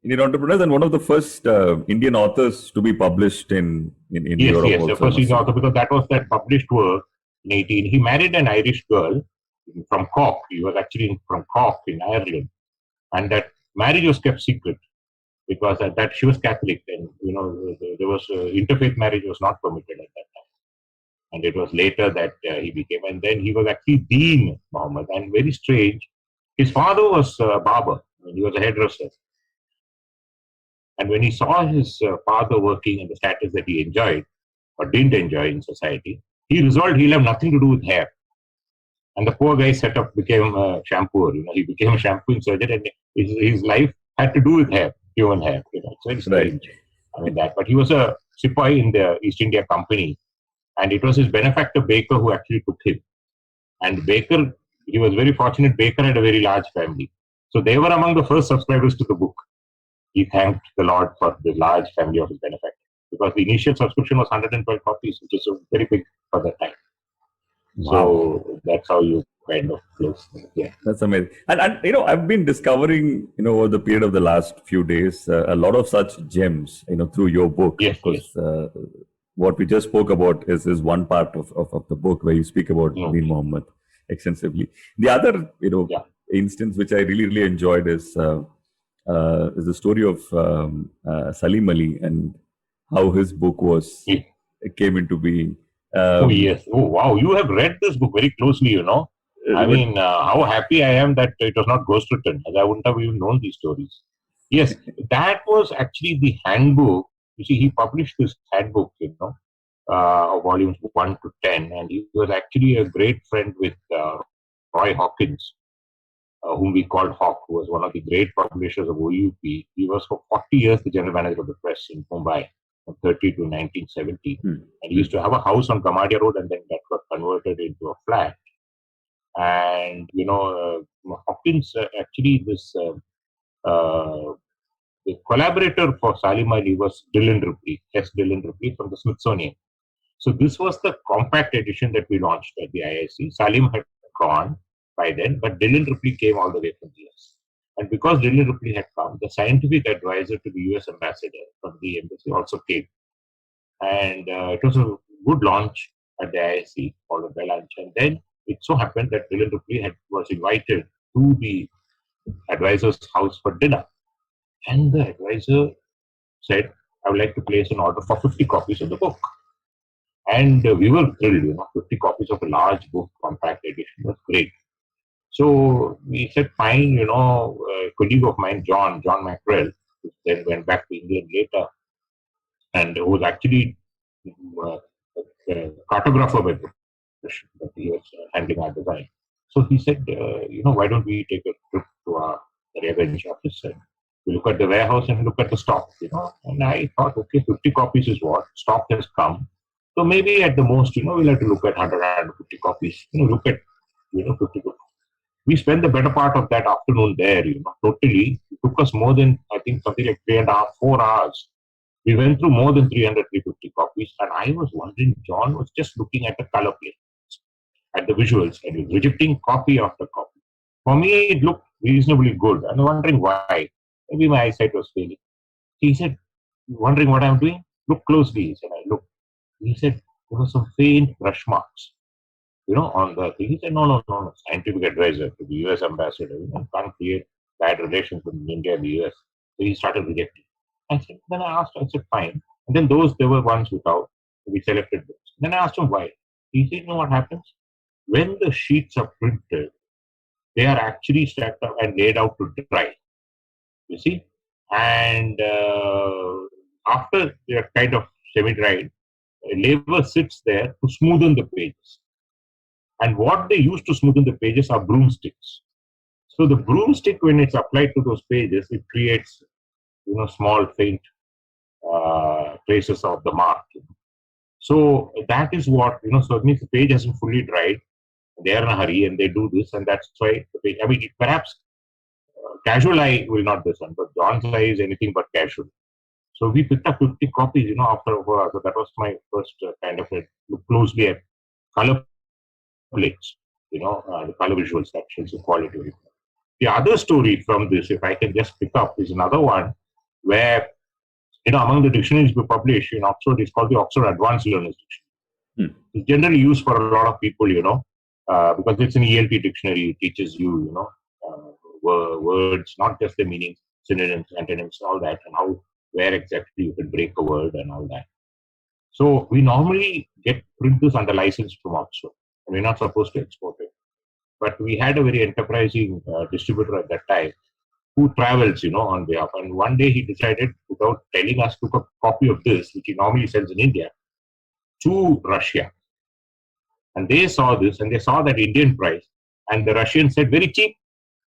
Indian entrepreneurs and one of the first Indian authors to be published in Europe. Yes, the first Indian author, because that was that published work in 18. He married an Irish girl from Cork. He was actually from Cork in Ireland. And that marriage was kept secret because at that she was Catholic, and there was interfaith marriage was not permitted at that time. And it was later that he became, and then he was actually Dean Muhammad. And very strange, his father was a barber, and he was a hairdresser. And when he saw his father working and the status that he enjoyed or didn't enjoy in society, he resolved he'll have nothing to do with hair. And the poor guy became a shampooer. He became a shampooing surgeon, and his life had to do with hair, human hair. It's very strange. Right. But he was a sepoy in the East India Company, and it was his benefactor Baker who actually took him. And Baker, he was very fortunate. Baker had a very large family, so they were among the first subscribers to the book. He thanked the Lord for the large family of his benefactor, because the initial subscription was 112 copies, which is very big for that time. Wow. So that's how you kind of close. Yeah, that's amazing. And I've been discovering over the period of the last few days a lot of such gems through your book. Yes, of course. What we just spoke about is one part of the book where you speak about Dean Muhammad extensively. The other instance which I really enjoyed is the story of Salim Ali and how his book came into being. Oh, yes. Oh, wow. You have read this book very closely, how happy I am that it was not ghostwritten, as I wouldn't have even known these stories. Yes, that was actually the handbook. You see, he published this handbook, volumes 1 to 10, and he was actually a great friend with Roy Hawkins, whom we called Hawk, who was one of the great publishers of OUP. He was for 40 years the general manager of the press in Mumbai, from 30 to 1970. And he used to have a house on Gamadia Road, and then that got converted into a flat. And, Hawkins, actually, the collaborator for Salim Ali was Dillon Ripley, S. Dillon Ripley from the Smithsonian. So this was the compact edition that we launched at the IIC. Salim had gone by then, but Dillon Ripley came all the way from the US. And because Dillon Ripley had come, the scientific advisor to the US ambassador from the embassy also came. And it was a good launch at the IIC, followed by lunch. And then it so happened that Dillon Ripley was invited to the advisor's house for dinner. And the advisor said, I would like to place an order for 50 copies of the book. And we were thrilled, 50 copies of a large book, compact edition, was great. So we said, fine, a colleague of mine, John Mackrell, who then went back to England later, and who was actually a cartographer by profession, but he was handling our design. So he said, why don't we take a trip to our revenge office and we look at the warehouse and look at the stock, And I thought, okay, 50 copies is what? Stock has come. So maybe at the most, we'll have to look at 150 copies. Look at, 50 copies. We spent the better part of that afternoon there, totally. It took us more than, I think, something like 3.5, 4 hours. We went through more than 300, 350 copies. And I was wondering, John was just looking at the color plate, at the visuals, and he was rejecting copy after copy. For me, it looked reasonably good. And I was wondering why. Maybe my eyesight was failing. He said, wondering what I'm doing? Look closely. He said, I looked. He said, there were some faint brush marks, on the thing. He said, no. Scientific advisor to the US ambassador, can't create bad relations with India and the US. So he started rejecting. Then I said, fine. And then there were ones without. We selected those. Then I asked him why. He said, what happens? When the sheets are printed, they are actually stacked up and laid out to dry. You see? And after they are kind of semi-dried, labor sits there to smoothen the pages. And what they use to smoothen the pages are broomsticks. So the broomstick, when it's applied to those pages, it creates, small, faint traces of the mark. So that is what, so it means the page hasn't fully dried. They are in a hurry and they do this, and that's why the page, perhaps casual eye will not listen, but John's eye is anything but casual. So we picked up 50 copies, after a while. So that was my first kind of look closely at color plates, the color visuals that shows the quality of it. The other story from this, if I can just pick up, is another one where, among the dictionaries we publish in Oxford, it's called the Oxford Advanced Learners Dictionary. It's generally used for a lot of people, because it's an ELT dictionary. It teaches you, words, not just the meanings, synonyms, antonyms, all that, and where exactly you can break a word and all that. So we normally print this under license from Oxford, and we're not supposed to export it. But we had a very enterprising distributor at that time who travels, on behalf. And one day he decided, without telling us, took a copy of this, which he normally sells in India, to Russia. And they saw this, and they saw that Indian price, and the Russians said, very cheap.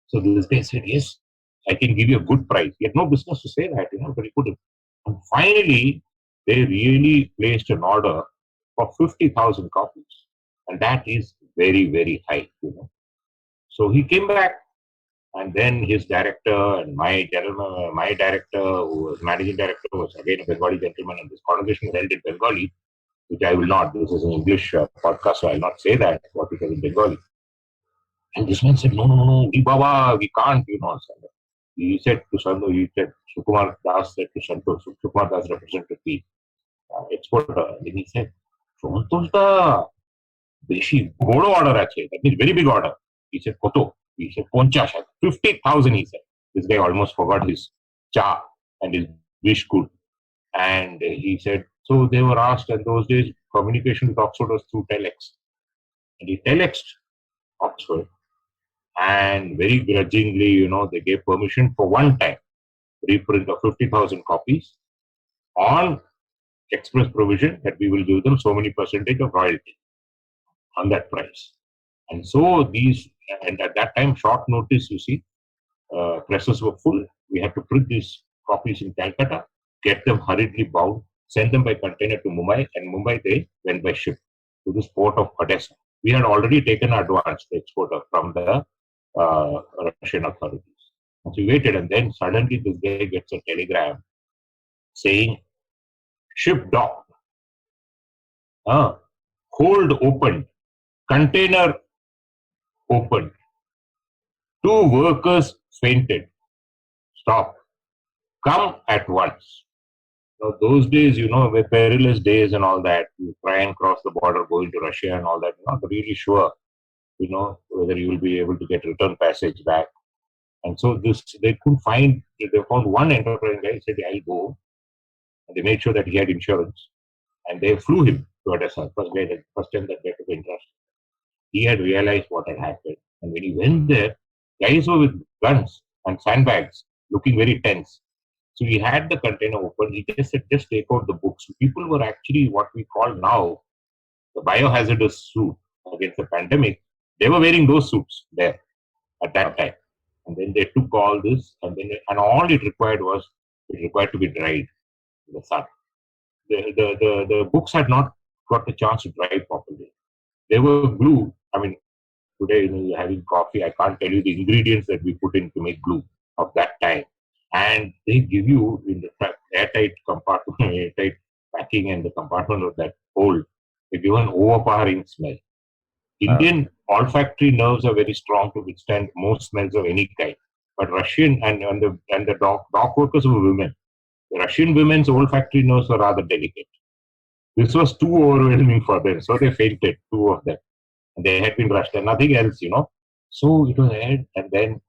So this guy said, yes, I can give you a good price. He had no business to say that, but he couldn't. And finally, they really placed an order for 50,000 copies. And that is very, very high, So he came back, and then his director and my director, who was managing director, was again a Bengali gentleman, and this conversation was held in Bengali, which I will not. This is an English podcast, so I will not say that, what it was in Bengali. And this man said, no, Baba, we can't, He said to Sukumar Das said to Santosh, Sukumar Das represented the exporter, and he said, Santosh da, beshi bodo order ache, that means very big order. He said, Koto? He said, 50,000, he said. This guy almost forgot his cha and his wish good. And he said, so they were asked, and those days communication with Oxford was through telex. And he telexed Oxford, and very grudgingly, they gave permission for one time reprint of 50,000 copies on express provision that we will give them so many percentage of royalty on that price. And so and at that time, short notice, presses were full. We had to print these copies in Calcutta, get them hurriedly bound, send them by container to Mumbai, and Mumbai they went by ship to this port of Odessa. We had already taken advance, the exporter, from the Russian authorities. And so we waited, and then suddenly this guy gets a telegram saying, ship docked, hold opened, container opened, 2 workers fainted, stop, come at once. Now, those days, were perilous days and all that. You try and cross the border, go into Russia and all that. You're not really sure, whether you will be able to get return passage back. And so they couldn't find, they found one enterprise guy, said, I'll go. And they made sure that he had insurance. And they flew him to Odessa. First time that they took interest. He had realized what had happened. And when he went there, guys were with guns and sandbags, looking very tense. So he had the container open. He just said, just take out the books. So people were actually what we call now the biohazardous suit against the pandemic. They were wearing those suits there at that time. And then they took all this, and all it required to be dried in the sun. The books had not got the chance to dry properly. They were glue. I mean, today, having coffee, I can't tell you the ingredients that we put in to make glue of that time. And they give you in the airtight compartment, airtight packing, and the compartment of that hold, they give an overpowering smell. Indian olfactory nerves are very strong to withstand most smells of any kind. But Russian and the dock workers were women. The Russian women's olfactory nerves were rather delicate. This was too overwhelming for them, so they fainted, 2 of them. And they had been rushed and nothing else, So it was aired, and then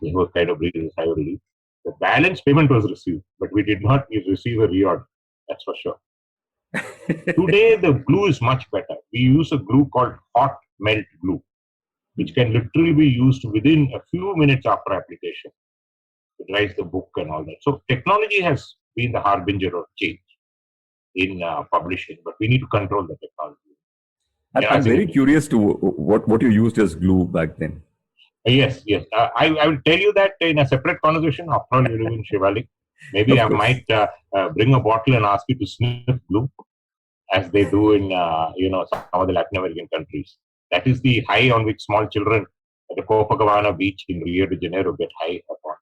they were kind of breathing a sigh of relief. The balance payment was received, but we did not receive a reorder. That's for sure. Today, the glue is much better. We use a glue called hot melt glue, which can literally be used within a few minutes after application. It dries the book and all that. So technology has been the harbinger of change in publishing, but we need to control the technology. I'm very curious to what you used as glue back then. Yes. I will tell you that in a separate conversation. After all, you live in Shivalik. Maybe I might bring a bottle and ask you to sniff glue, as they do in some of the Latin American countries. That is the high on which small children at the Copacabana beach in Rio de Janeiro get high upon.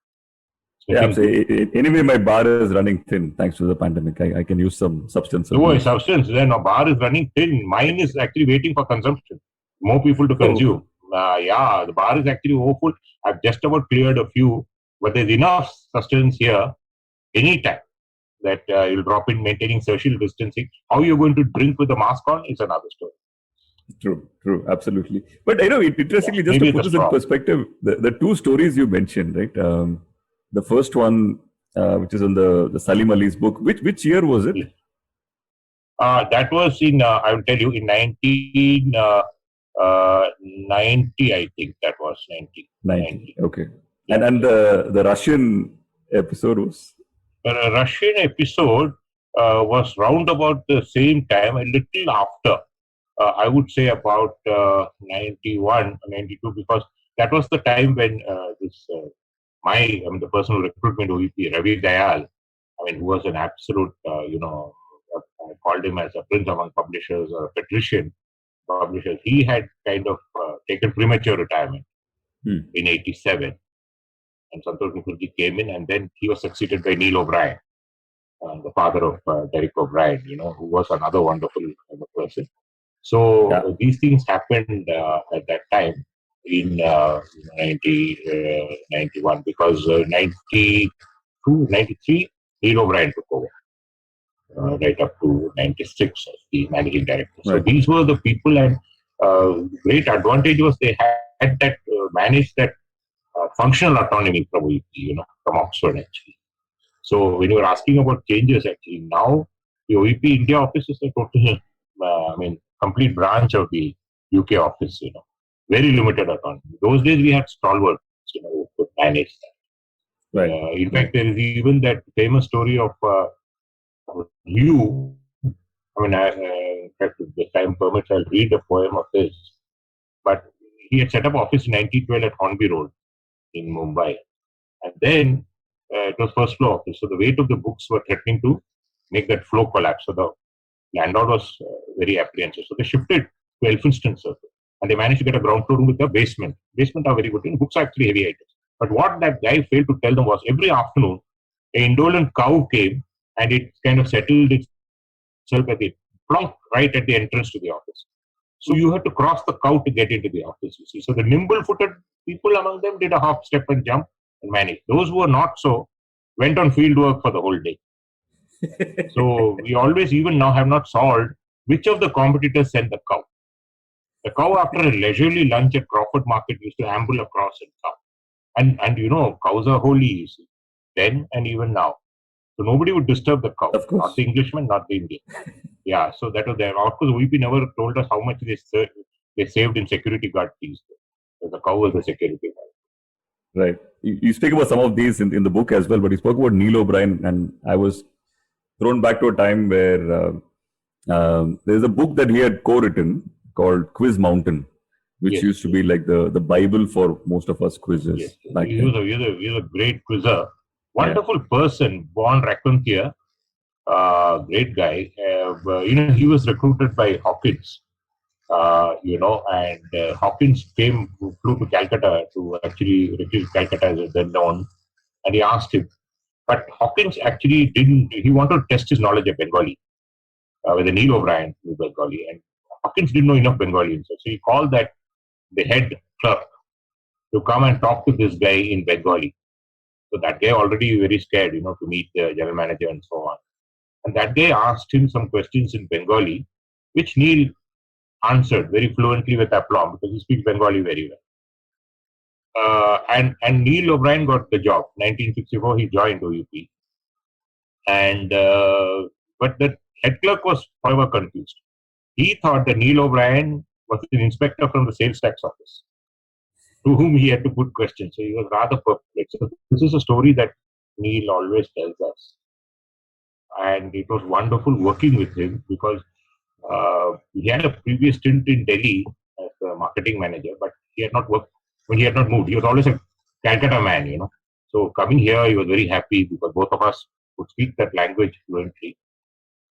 Anyway, my bar is running thin thanks to the pandemic. I can use some substance. Substance. Then a bar is running thin. Mine is actually waiting for consumption. More people to consume. The bar is actually hopeful. I've just about cleared a few, but there's enough sustenance here anytime that you'll drop in maintaining social distancing. How you're going to drink with the mask on is another story. True, absolutely. But interestingly, just to Maybe put the this in straw. perspective, the two stories you mentioned, right? The first one, which is on the Salim Ali's book, which year was it? That was in, I will tell you, in 1990, I think that was 90. 90. Okay. Yeah. And the Russian episode was? The Russian episode was round about the same time, a little after. I would say about 91, 92, because that was the time when the person who recruited me to OEP, Ravi Dayal, who was an absolute, I called him as a prince among publishers or a patrician publishers. He had kind of taken premature retirement in 87. And Santosh Mukherjee came in, and then he was succeeded by Neil O'Brien, the father of Derek O'Brien, who was another wonderful person. So these things happened at that time in 91, because 92, 93, Neil O'Brien took over. Right up to 96 as the managing director. So these were the people, and great advantage was they had that managed that functional autonomy from OEP, from Oxford actually. So when you were asking about changes, actually now the OEP India office is a total, complete branch of the UK office. Very limited autonomy. Those days we had stalwarts, who could manage that. In fact, there is even that famous story of Liu. In fact, if the time permits, I'll read a poem of his. But he had set up office in 1912 at Hornby Road in Mumbai. And then it was first floor office. So the weight of the books were threatening to make that floor collapse. So the landlord was very apprehensive. So they shifted to Elphinstone Circle. And they managed to get a ground floor room with a basement. Basement are very good. Books are actually heavy items. But what that guy failed to tell them was every afternoon, an indolent cow came and it kind of settled itself at the plonk right at the entrance to the office. So you had to cross the cow to get into the office, you see. So the nimble-footed people among them did a hop, step, and jump and managed. Those who were not so went on field work for the whole day. So we always, even now, have not solved which of the competitors sent the cow. The cow, after a leisurely lunch at Crawford Market, used to amble across and come. And cows are holy, you see, then and even now. So nobody would disturb the cow, not the Englishman, not the Indian. Yeah, so that was there. Of course, OEP never told us how much they saved in security guard fees. The cow was the security guard. Right. You speak about some of these in the book as well, but you spoke about Neil O'Brien, and I was thrown back to a time where there's a book that he had co-written called Quiz Mountain, which used to be like the Bible for most of us quizzes. Yes. He was a great quizzer. Wonderful person, born raconteur, great guy. He was recruited by Hawkins, and Hawkins flew to Calcutta to actually retrieve Calcutta as then known, and he asked him. But Hawkins actually didn't, he wanted to test his knowledge of Bengali, with Neil O'Brien who was Bengali, and Hawkins didn't know enough Bengali himself. So he called the head clerk to come and talk to this guy in Bengali. So that guy already very scared, to meet the general manager and so on. And that guy asked him some questions in Bengali, which Neil answered very fluently with aplomb because he speaks Bengali very well. And Neil O'Brien got the job. 1964, he joined OUP. And but the head clerk was however confused. He thought that Neil O'Brien was an inspector from the sales tax office, to whom he had to put questions. So he was rather perplexed. So this is a story that Neil always tells us. And it was wonderful working with him because he had a previous stint in Delhi as a marketing manager, but he had not worked when he had not moved. He was always a Calcutta man, So coming here, he was very happy because both of us could speak that language fluently,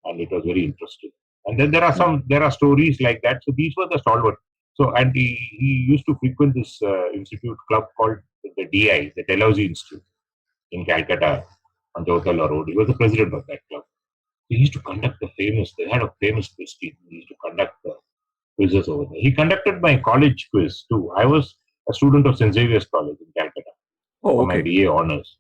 and it was very interesting. And then there are stories like that. So these were the stalwart. So and he used to frequent this institute club called the DI, the Dalhousie Institute in Calcutta on Jawahirlal Road. He was the president of that club. He used to conduct they had a famous quiz team. He used to conduct the quizzes over there. He conducted my college quiz too. I was a student of St. Xavier's College in Calcutta for my BA honors.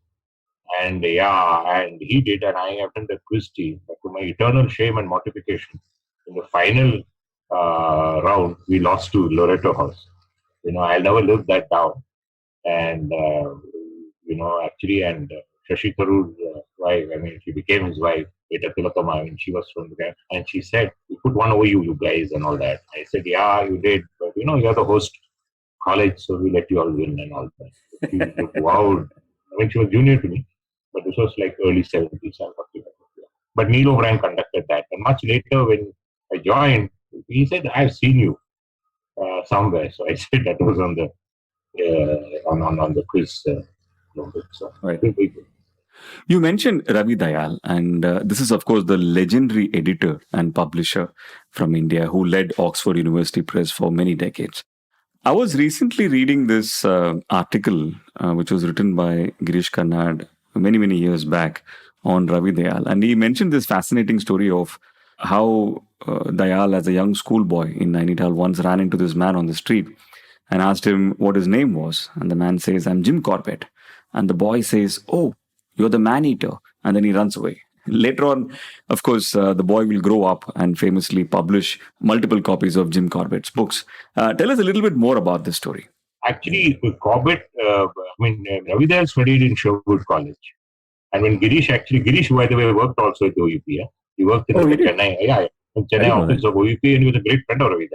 And he did, and I attended the quiz team. But to my eternal shame and mortification, in the final round, we lost to Loreto House. I'll never live that down. And, actually, and Shashi Tharoor's wife, she became his wife, Eta Tilakama, she was from there. And she said, we put one over you guys, and all that. I said, yeah, you did. But, you're the host college, so we let you all win and all that. She looked wowed. She was junior to me, but this was like early 70s. But Neil O'Brien conducted that. And much later, when I joined, he said, I've seen you somewhere. So I said that was on the on the quiz. So, right. You mentioned Ravi Dayal, and this is, of course, the legendary editor and publisher from India who led Oxford University Press for many decades. I was recently reading this article, which was written by Girish Karnad many, many years back on Ravi Dayal. And he mentioned this fascinating story of how Dayal, as a young schoolboy in Nainital, once ran into this man on the street and asked him what his name was. And the man says, I'm Jim Corbett. And the boy says, oh, you're the man-eater. And then he runs away. Later on, of course, the boy will grow up and famously publish multiple copies of Jim Corbett's books. Tell us a little bit more about this story. Actually, with Corbett, Ravi Dayal studied in Sherwood College. And when Girish, by the way, worked also at the OUP. Yeah? He worked in the Chennai office of OUP, and he was a great friend of Ravi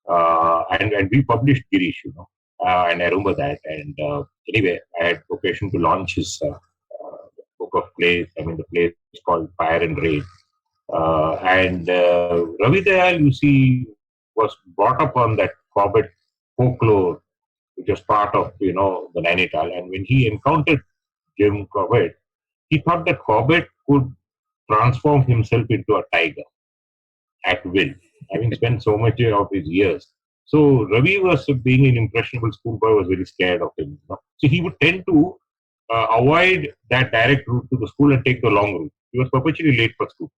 Dayal. And we published Girish, and I remember that. And anyway, I had occasion to launch his book of plays. The play is called Fire and Rain. Ravi Dayal, you see, was brought up on that Corbett folklore, which was part of, the Nainital. And when he encountered Jim Corbett, he thought that Corbett could transform himself into a tiger at will, having spent so much of his years. So Ravi was, being an impressionable schoolboy, was very scared of him. So he would tend to avoid that direct route to the school and take the long route. He was perpetually late for school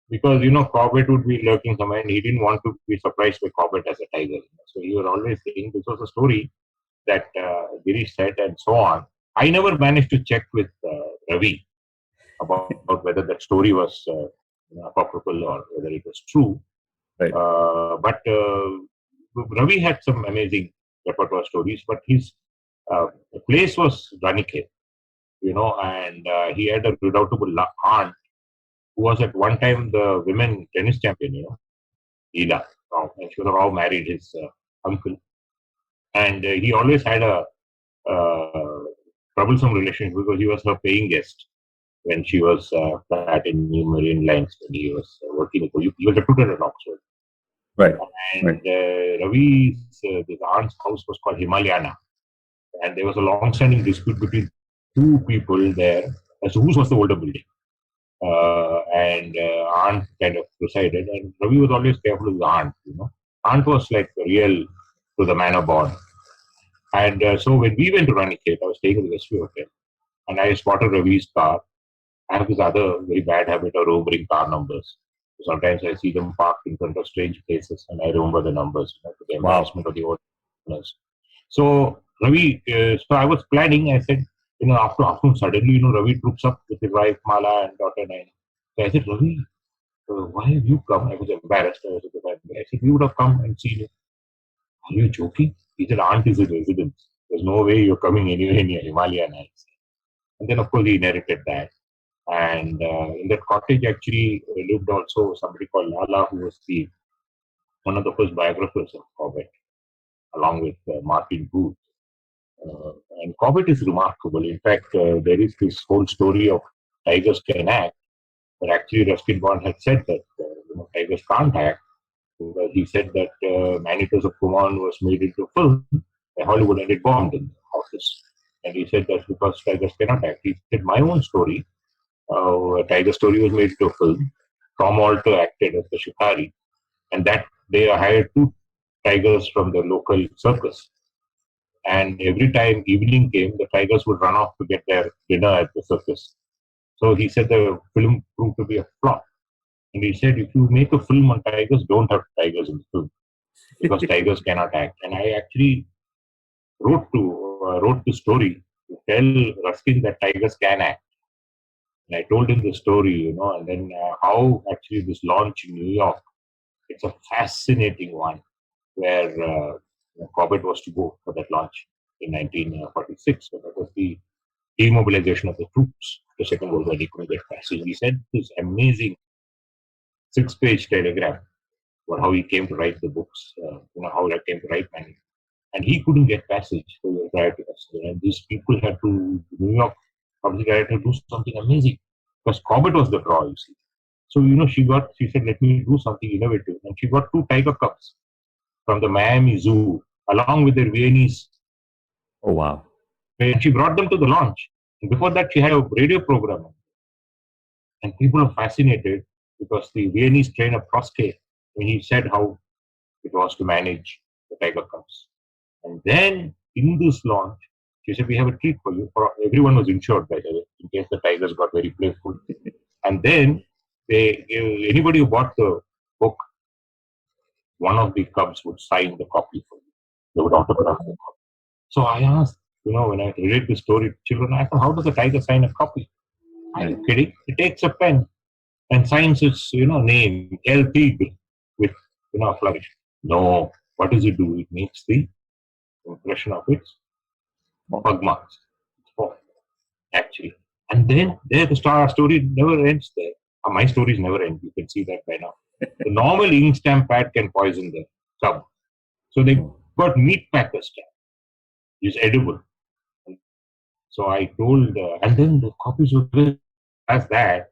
because, Corbett would be lurking somewhere and he didn't want to be surprised by Corbett as a tiger. So he was always saying this was a story that Girish said and so on. I never managed to check with Ravi about whether that story was apocryphal or whether it was true. Right. But Ravi had some amazing repertoire stories, but his place was Ranikhet, and he had a redoubtable aunt who was at one time the women tennis champion, Leela. And she was now married his uncle. And he always had a troublesome relationship because he was her paying guest when she was at New Marine Lines when he was working with you. He was recruited at Oxford. Right. And Ravi's his aunt's house was called Himalayana. And there was a long-standing dispute between two people there as to whose was the older building. Aunt kind of presided, and Ravi was always careful with the aunt. Aunt was like real to the manner born. And so when we went to Ranikhet, I was staying in the Westview Hotel, and I spotted Ravi's car. I have this other very bad habit of remembering car numbers. Sometimes I see them parked in front of strange places, and I remember the numbers to the embarrassment of the owners. So Ravi, so I was planning. I said, afternoon, suddenly, Ravi troops up with his wife Mala and daughter Naina. So I said, Ravi, why have you come? I was embarrassed. I said, you would have come and seen it. Are you joking? He said, aunt is his residence. There's no way you're coming anywhere near Himalayan Heights. And then, of course, he inherited that. And in that cottage, actually, lived also somebody called Lala, who was one of the first biographers of Corbett, along with Martin Booth. And Corbett is remarkable. In fact, there is this whole story of tigers can act, but actually Ruskin Bond had said that tigers can't act. He said that Man-Eaters of Kumaon was made into a film by Hollywood and it bombed in the office. And he said that's because tigers cannot act. He said, my own story, a tiger story was made into a film. Tom Alter acted as the Shikari. And that they hired two tigers from the local circus. And every time evening came, the tigers would run off to get their dinner at the circus. So he said the film proved to be a flop. And he said, if you make a film on tigers, don't have tigers in the film because tigers cannot act. And I actually wrote the story to tell Ruskin that tigers can act. And I told him the story, and then how actually this launch in New York It's a fascinating one where Corbett was to go for that launch in 1946. So that was the demobilization of the troops. The Second World War, he couldn't get passage. He sent this amazing 6-page telegram about how he came to write the books, how I came to write Manuel. And he couldn't get passage prior to us. And these people had to, New York public director, do something amazing. Because Corbett was the draw, you see. So, she said, let me do something innovative. And she got 2 tiger cubs from the Miami Zoo, along with their Viennese. Oh, wow. And she brought them to the launch. And before that, she had a radio program. And people are fascinated because the Viennese trainer, Prosky, when he said how it was to manage the tiger cubs. And then in this launch, she said, we have a treat for you. Everyone was insured, by the way, in case the tigers got very playful. And then anybody who bought the book, one of the cubs would sign the copy for you. They would autograph the copy. So I asked, when I relate this story to children, I thought, how does a tiger sign a copy? Are you kidding? It takes a pen and signs its, name, El Tigre, with, a flourish. No, what does it do? It makes the impression of its pug marks. Actually. And then the story never ends there. My stories never end. You can see that by now. The normal ink stamp pad can poison the cub. So they got meat packer stamp. It's edible. So I told, and then the copies were as that.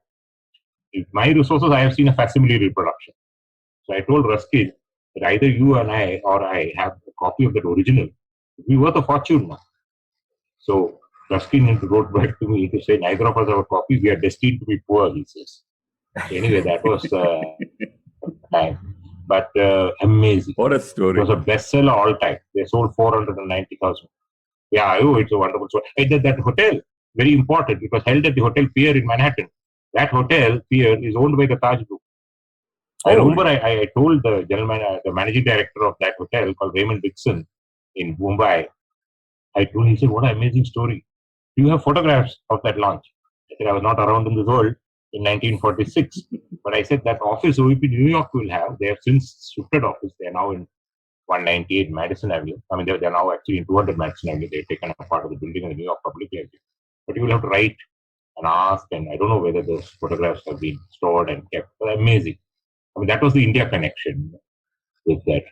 With my resources, I have seen a facsimile reproduction. So I told Ruskin that either you and I, or I have a copy of that original. It will be worth a fortune now. So Ruskin wrote back to me to say, neither of us have a copy. We are destined to be poor, he says. Anyway, that was time. But amazing. What a story. It was a bestseller all time. They sold 490,000. Yeah, it's a wonderful story. That hotel, very important, because held at the Hotel Pier in Manhattan. That hotel, Pier, is owned by the Taj Group. I remember I told the the managing director of that hotel, called Raymond Dixon in Mumbai, he said, what an amazing story. Do you have photographs of that launch? I said, I was not around in this world in 1946. But I said that office OEP New York will have. They have since shifted office. They are now in 198 Madison Avenue. I mean, they're now actually in 200 Madison Avenue. They've taken a part of the building in the New York Public Library. But you will have to write and ask, and I don't know whether those photographs have been stored and kept. But amazing. I mean, that was the India connection with that.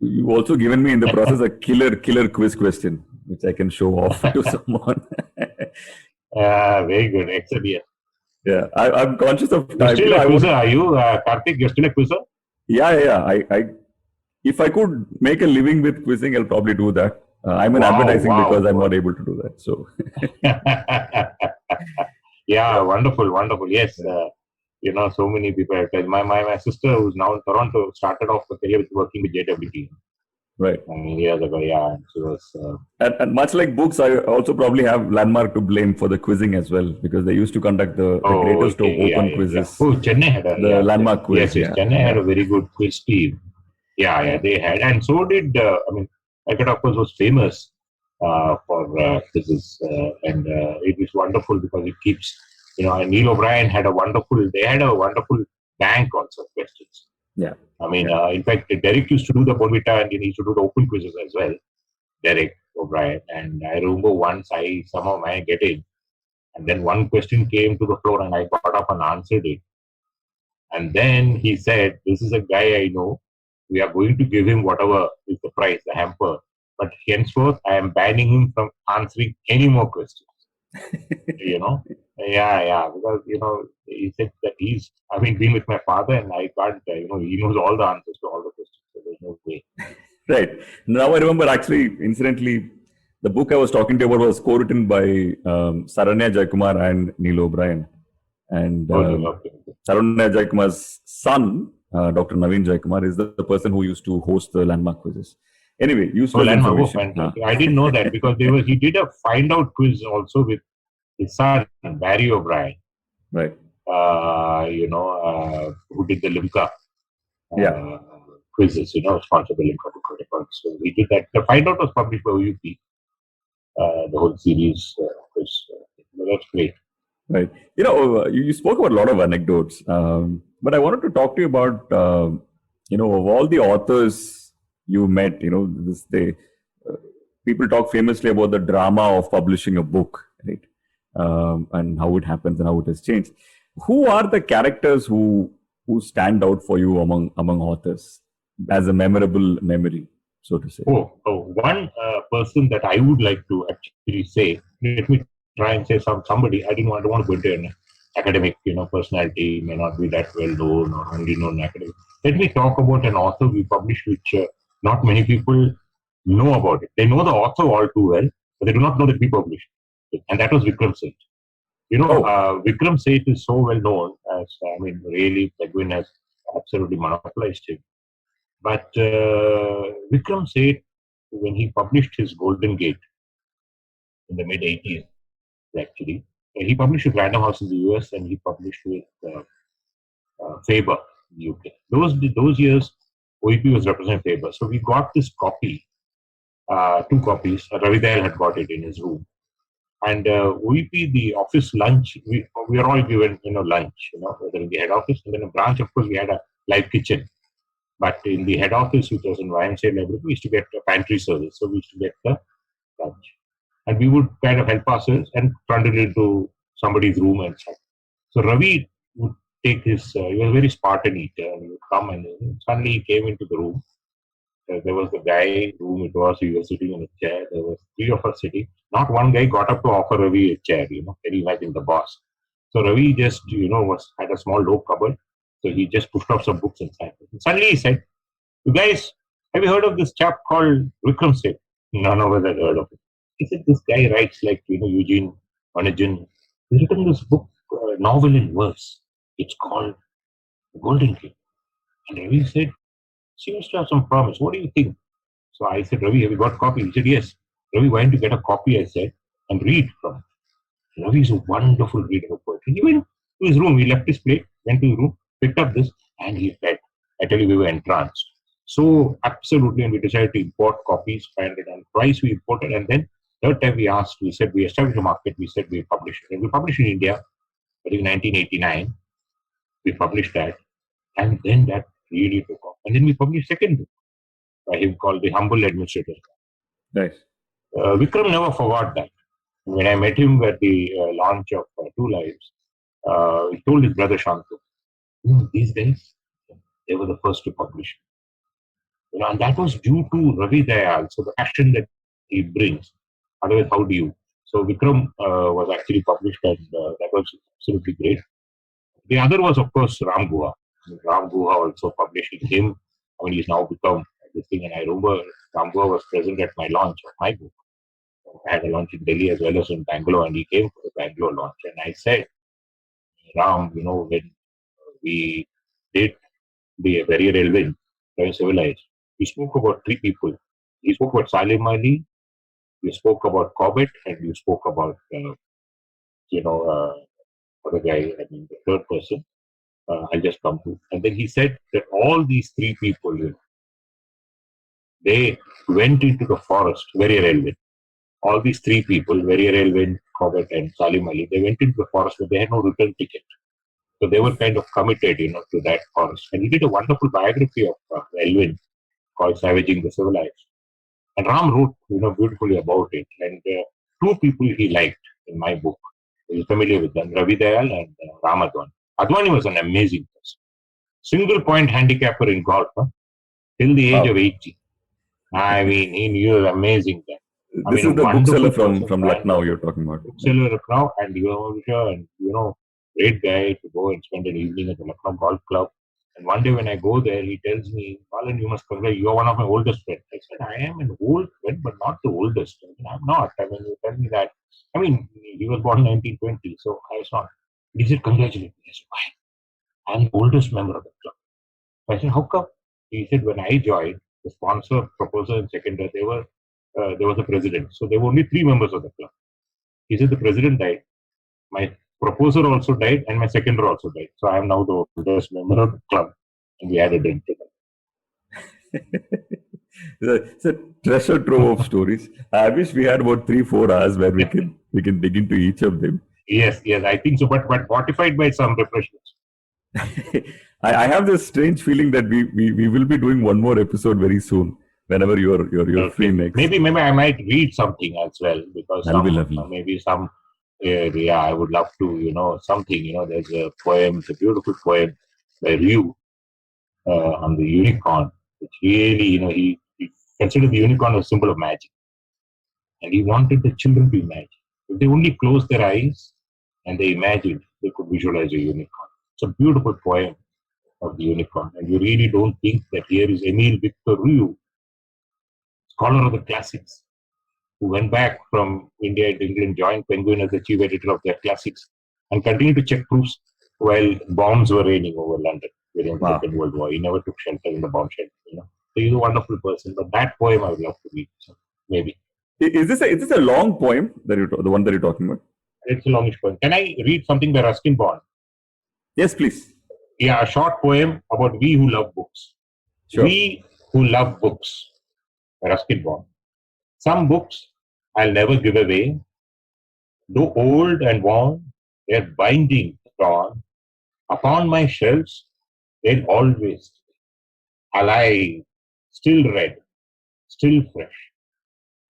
You've also given me in the process a killer quiz question, which I can show off to someone. Very good. Excellent. Yeah, I'm conscious of time. You're still a quizzer, are you, Karthik? You're still a quizzer? Yeah. I if I could make a living with quizzing, I'll probably do that. I'm in advertising because I'm not able to do that. So. Yeah, wonderful. Yes, so many people. My sister, who's now in Toronto, started off her career working with JWT. Right. Years ago, yeah. She was. And much like books, I also probably have Landmark to blame for the quizzing as well, because they used to conduct the greatest of open quizzes. Oh, Chennai had the Landmark quiz. Yes, Chennai had a very good quiz team. Yeah, they had, and so did. Calcutta, of course, was famous for quizzes, and it is wonderful because it keeps. And Neil O'Brien had a wonderful. They had a wonderful bank also of questions. Yeah. In fact, Derek used to do the Bonvita and he used to do the open quizzes as well. Derek O'Brien. And I remember once I somehow managed to get in. And then one question came to the floor and I got up and answered it. And then he said, this is a guy I know. We are going to give him whatever is the prize, the hamper. But henceforth, I am banning him from answering any more questions. Yeah, because, he said that he's, been with my father and I can't, he knows all the answers to all the questions. So there's no way. Right. Now I remember actually, incidentally, the book I was talking to you about was co-written by Saranya Jayakumar and Neil O'Brien. And Saranya Jayakumar's son, Dr. Naveen Jayakumar, is the person who used to host the Landmark quizzes. Anyway, useful information. I didn't know that because he did a find out quiz also with his son, Barry O'Brien. Right. Who did the Limca quizzes, sponsored by Limca Records. So he did that. The find out was published by OUP, the whole series. That's great. Right. You spoke about a lot of anecdotes. But I wanted to talk to you about, of all the authors you met, people talk famously about the drama of publishing a book, right? And how it happens and how it has changed. Who are the characters who stand out for you among authors as a memorable memory, so to say? One person that I would like to actually say, let me try and say somebody. I don't want to go into an academic, personality, may not be that well known or only known academic. Let me talk about an author we published, which not many people know about it. They know the author all too well, but they do not know that we published it. And that was Vikram Seth. Vikram Seth is so well known as, really, Penguin has absolutely monopolized him. But Vikram Seth, when he published his Golden Gate in the mid 80s, actually, he published with Random House in the US and he published with Faber in the UK. Those years, OEP was representing Faber. So we got this copy, 2 copies. Ravi Dayal had got it in his room. And OEP, the office lunch, we are all given, lunch, whether in the head office, and then a branch, of course, we had a live kitchen. But in the head office, which was in YMCA Library, we used to get a pantry service. So we used to get the lunch. And we would kind of help ourselves and turn it into somebody's room and stuff. So Ravi would take his, he was a very Spartan eater, and he would come and suddenly he came into the room. There was the guy whom it was, he was sitting in a chair. There was 3 of us sitting. Not one guy got up to offer Ravi a chair, Can you imagine the boss? So Ravi just, had a small low cupboard. So he just pushed off some books inside. And suddenly he said, "You guys, have you heard of this chap called Vikram Seth?" None of us had heard of it. He said, "This guy writes like, Eugene Onegin. He's written this book, novel in verse. It's called Golden Gate." And Ravi said, "Seems to have some promise. What do you think?" So I said, "Ravi, have you got a copy?" He said, "Yes." "Ravi, why don't you get a copy?" I said, "and read from it." Ravi is a wonderful reader of poetry. He went to his room. He left his plate, went to his room, picked up this, and he read. I tell you, we were entranced. So absolutely, and we decided to import copies, 500, and twice we imported, and then third time we asked, we said we established a market, we said we publish it. And we published in India, I think 1989, we published that, and then that really took off. And then we published second book by him called The Humble Administrator. Nice. Vikram never forgot that. When I met him at the launch of Two Lives, he told his brother Shantu, these guys, they were the first to publish. And that was due to Ravi Dayal, so the passion that he brings. Otherwise, how do you? So Vikram was actually published, and that was absolutely great. The other was, of course, Ram Guha. Ram Guha also published with him. He's now become this thing. And I remember Ram Guha was present at my launch of my book. I had a launch in Delhi as well as in Bangalore, and he came for the Bangalore launch. And I said, "Ram, when we did the very relevant, very civilized, we spoke about 3 people. We spoke about Salim Ali, we spoke about Corbett, and we spoke about, other guy, the third person. I'll just come to." And then he said that all these 3 people, they went into the forest, very relevant. All these 3 people, very relevant, Corbett and Salim Ali, they went into the forest, but they had no return ticket. So they were kind of committed, to that forest. And he did a wonderful biography of Elwin called Savaging the Civilized. And Ram wrote, beautifully about it. And 2 people he liked in my book. He was familiar with them, Ravi Dayal and Ram Advani. Advani was an amazing person. Single point handicapper in golf, till the age of 80. He knew it was amazing then. This is the bookseller from Lucknow you're talking about. Bookseller of Lucknow, and great guy to go and spend an evening at the Lucknow Golf Club. And one day when I go there, he tells me, "Balan, you must congratulate. You are one of my oldest friends." I said, "I am an old friend, but not the oldest." I'm not. You tell me that. He was born in 1920, so I was not. He said, "Congratulate me." I said, "Why?" "I'm the oldest member of the club." I said, "How come?" He said, "When I joined, the sponsor, proposer, and seconder, there was a president. So there were only 3 members of the club." He said, "The president died. My proposer also died, and my seconder also died. So I am now the oldest member of the club." And we had a drink together. It's a treasure trove of stories. I wish we had about 3-4 hours where we can dig into each of them. Yes, I think so. But fortified by some refreshments. I have this strange feeling that we will be doing one more episode very soon. Whenever you're free next. Maybe I might read something as well, because that'll be lovely. Maybe some I would love to something. There's a poem, it's a beautiful poem by Ryu on the unicorn, which really he considered the unicorn a symbol of magic, and he wanted the children to imagine. If they only closed their eyes and they imagined, they could visualize a unicorn. It's a beautiful poem of the unicorn, and you really don't think that here is Emile Victor Ryu, scholar of the classics, who went back from India to England, joined Penguin as the chief editor of their classics, and continued to check proofs while bombs were raining over London during the Second World War. He never took shelter in the bomb shelter. So he's a wonderful person. But that poem I would love to read. So maybe. Is this a long poem the one that you're talking about? It's a longish poem. Can I read something by Ruskin Bond? Yes, please. Yeah, a short poem about we who love books. Sure. We who love books by Ruskin Bond. Some books I'll never give away. Though old and worn, their binding torn. Upon my shelves, they'll always stay. Alive, still red, still fresh,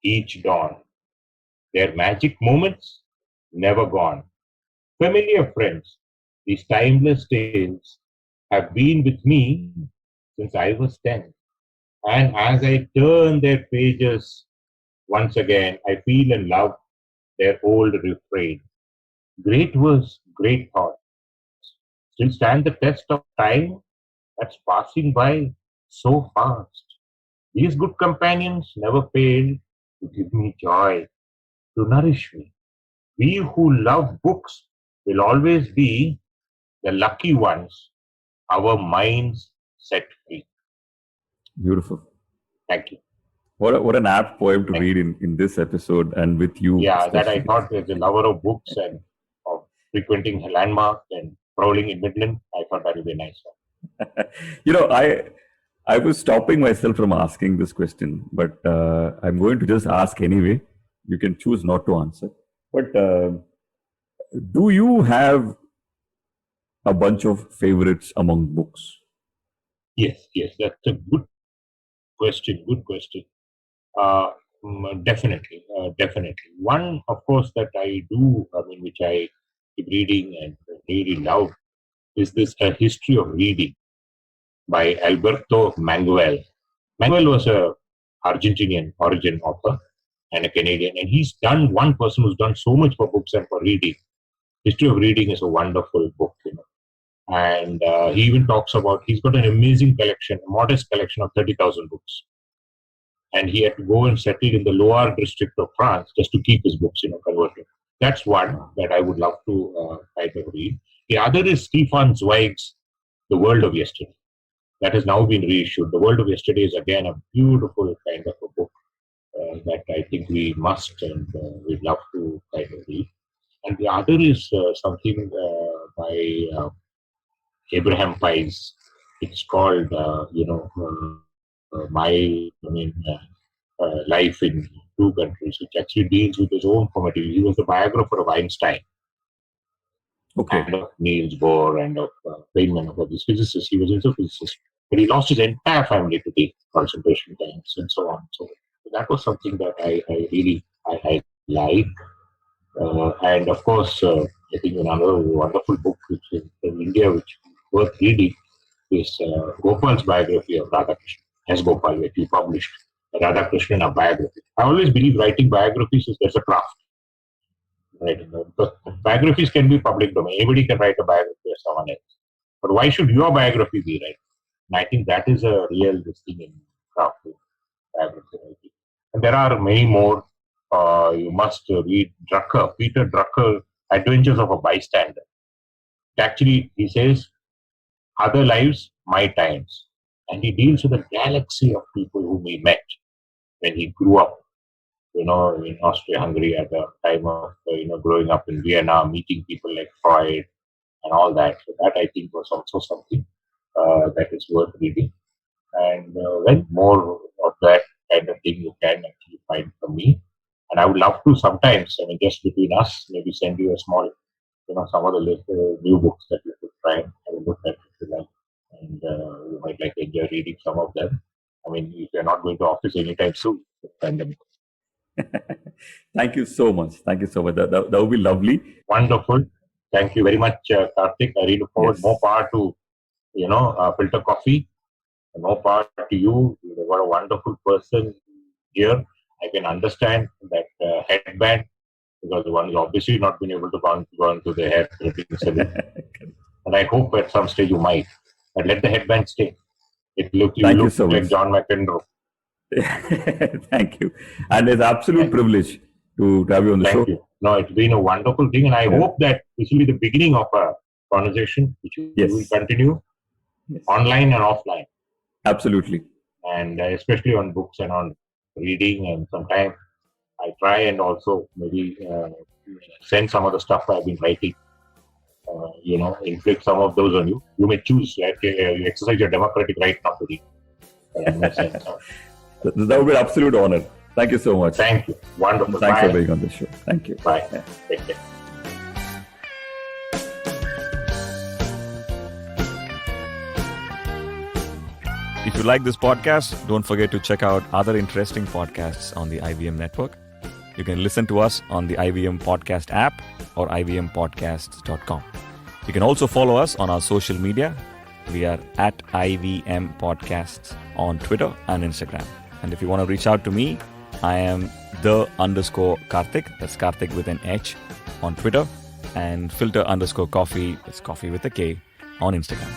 each dawn. Their magic moments, never gone. Familiar friends, these timeless tales have been with me since I was 10. And as I turn their pages once again, I feel and love their old refrain. Great words, great thoughts, still stand the test of time that's passing by so fast. These good companions never fail to give me joy, to nourish me. We who love books will always be the lucky ones, our minds set free. Beautiful. Thank you. What an apt poem to read in this episode, and with you. Yeah, especially. that I thought, as a lover of books and of frequenting a landmark and prowling in Midland, I thought that would be a nice one. I was stopping myself from asking this question, but I'm going to just ask anyway. You can choose not to answer. But do you have a bunch of favorites among books? Yes, that's a good question. Good question. Definitely. One, of course, that I do, which I keep reading and really love, is this A History of Reading by Alberto Manuel. Manuel was a Argentinian origin author and a Canadian, and he's one person who's done so much for books and for reading. History of Reading is a wonderful book, and he even talks about, he's got an amazing collection, a modest collection of 30,000 books. And he had to go and settle in the Loire district of France just to keep his books, converted. That's one that I would love to try to read. The other is Stefan Zweig's The World of Yesterday. That has now been reissued. The World of Yesterday is again a beautiful kind of a book that I think we must and we'd love to try to read. And the other is something by Abraham Pais. It's called, Life in Two Countries, which actually deals with his own formative. He was the biographer of Einstein, and of Niels Bohr, and of Feynman, of these physicists. He was also a physicist, but he lost his entire family to the concentration camps and so on. So that was something that I really like. And of course, I think another wonderful book which is in India, which is worth reading, is Gopal's biography of Radhakrishnan. S. Gopal, which he published, Radhakrishnan, a biography. I always believe writing biographies there's a craft. Right? Because biographies can be public domain. Anybody can write a biography of someone else. But why should your biography be right? And I think that is a real thing in craft biography writing. And there are many more. You must read Peter Drucker, Adventures of a Bystander. Actually, he says, other lives, my times. And he deals with a galaxy of people whom he met when he grew up, in Austria-Hungary at the time of, growing up in Vienna, meeting people like Freud and all that. So that I think was also something that is worth reading. And more of that kind of thing you can actually find from me. And I would love to sometimes, just between us, maybe send you a small, some of the new books that you could try and have a look at if you like. and you might like to enjoy reading some of them. I mean, if you're not going to office anytime soon, pandemic. Thank you so much. Thank you so much. That would be lovely. Wonderful. Thank you very much, Karthik. I really look forward. Yes. More power to, Filter Coffee. More power to you. You're a wonderful person here. I can understand that headband, because the one is obviously not been able to go into the hair clipping salon. And I hope at some stage you might. But let the headband stay. It looks so like much. John McEnroe. Thank you. And it's an absolute privilege to have you on the show. Thank you. No, it's been a wonderful thing. And I hope that this will be the beginning of a conversation which will continue online and offline. Absolutely. And especially on books and on reading. And sometimes I try and also maybe send some of the stuff I've been writing. Inflict some of those on you. You may choose. You exercise your democratic right not to read. That would be an absolute honor. Thank you so much. Thank you. Wonderful. Thanks for being on the show. Thank you. Bye. Take care. If you like this podcast, don't forget to check out other interesting podcasts on the IVM network. You can listen to us on the IVM Podcast app or ivmpodcasts.com. You can also follow us on our social media. We are at IVM Podcasts on Twitter and Instagram. And if you want to reach out to me, I am _Karthik. That's Karthik with an H on Twitter. And filter_coffee. That's coffee with a K on Instagram.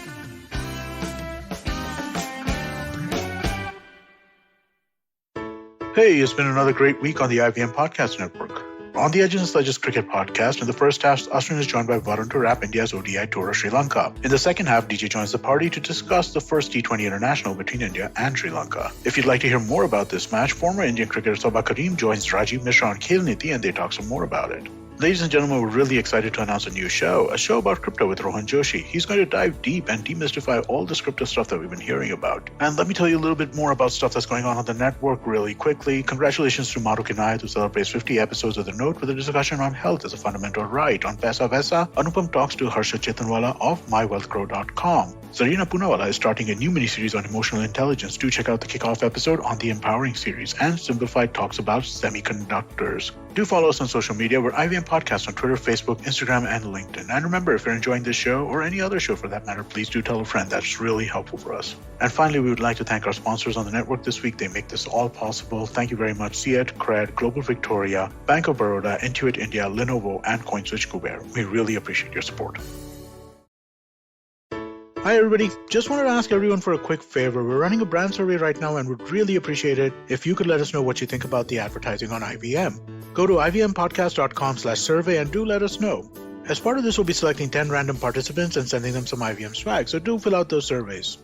Hey, it's been another great week on the IVM Podcast Network. On the Edges and Sledges Cricket Podcast, in the first half, Ashwin is joined by Varun to wrap India's ODI tour of Sri Lanka. In the second half, DJ joins the party to discuss the first T20 international between India and Sri Lanka. If you'd like to hear more about this match, former Indian cricketer Sabha Karim joins Rajiv Mishra on Khel Niti and they talk some more about it. Ladies and gentlemen, we're really excited to announce a show about crypto with Rohan Joshi. He's going to dive deep and demystify all this crypto stuff that we've been hearing about. And let me tell you a little bit more about stuff that's going on the network really quickly. Congratulations to Maru Kinayat, who celebrates 50 episodes of The Note with a discussion on health as a fundamental right. On Paisa Vaisa, Anupam talks to Harsha Chetanwala of mywealthgrow.com. Zarina Poonawala is starting a new miniseries on emotional intelligence. Do check out the kickoff episode on the Empowering series. And Simplified talks about semiconductors. Do follow us on social media. We're IVM Podcast on Twitter, Facebook, Instagram, and LinkedIn. And remember, if you're enjoying this show, or any other show for that matter, please do tell a friend. That's really helpful for us. And finally, we would like to thank our sponsors on the network this week. They make this all possible. Thank you very much. Ciet, Cred, Global Victoria, Bank of Baroda, Intuit India, Lenovo, and CoinSwitch Kuber. We really appreciate your support. Hi everybody, just wanted to ask everyone for a quick favor. We're running a brand survey right now and would really appreciate it if you could let us know what you think about the advertising on IVM. Go to ivmpodcast.com/survey and do let us know. As part of this, we'll be selecting 10 random participants and sending them some IVM swag, so do fill out those surveys.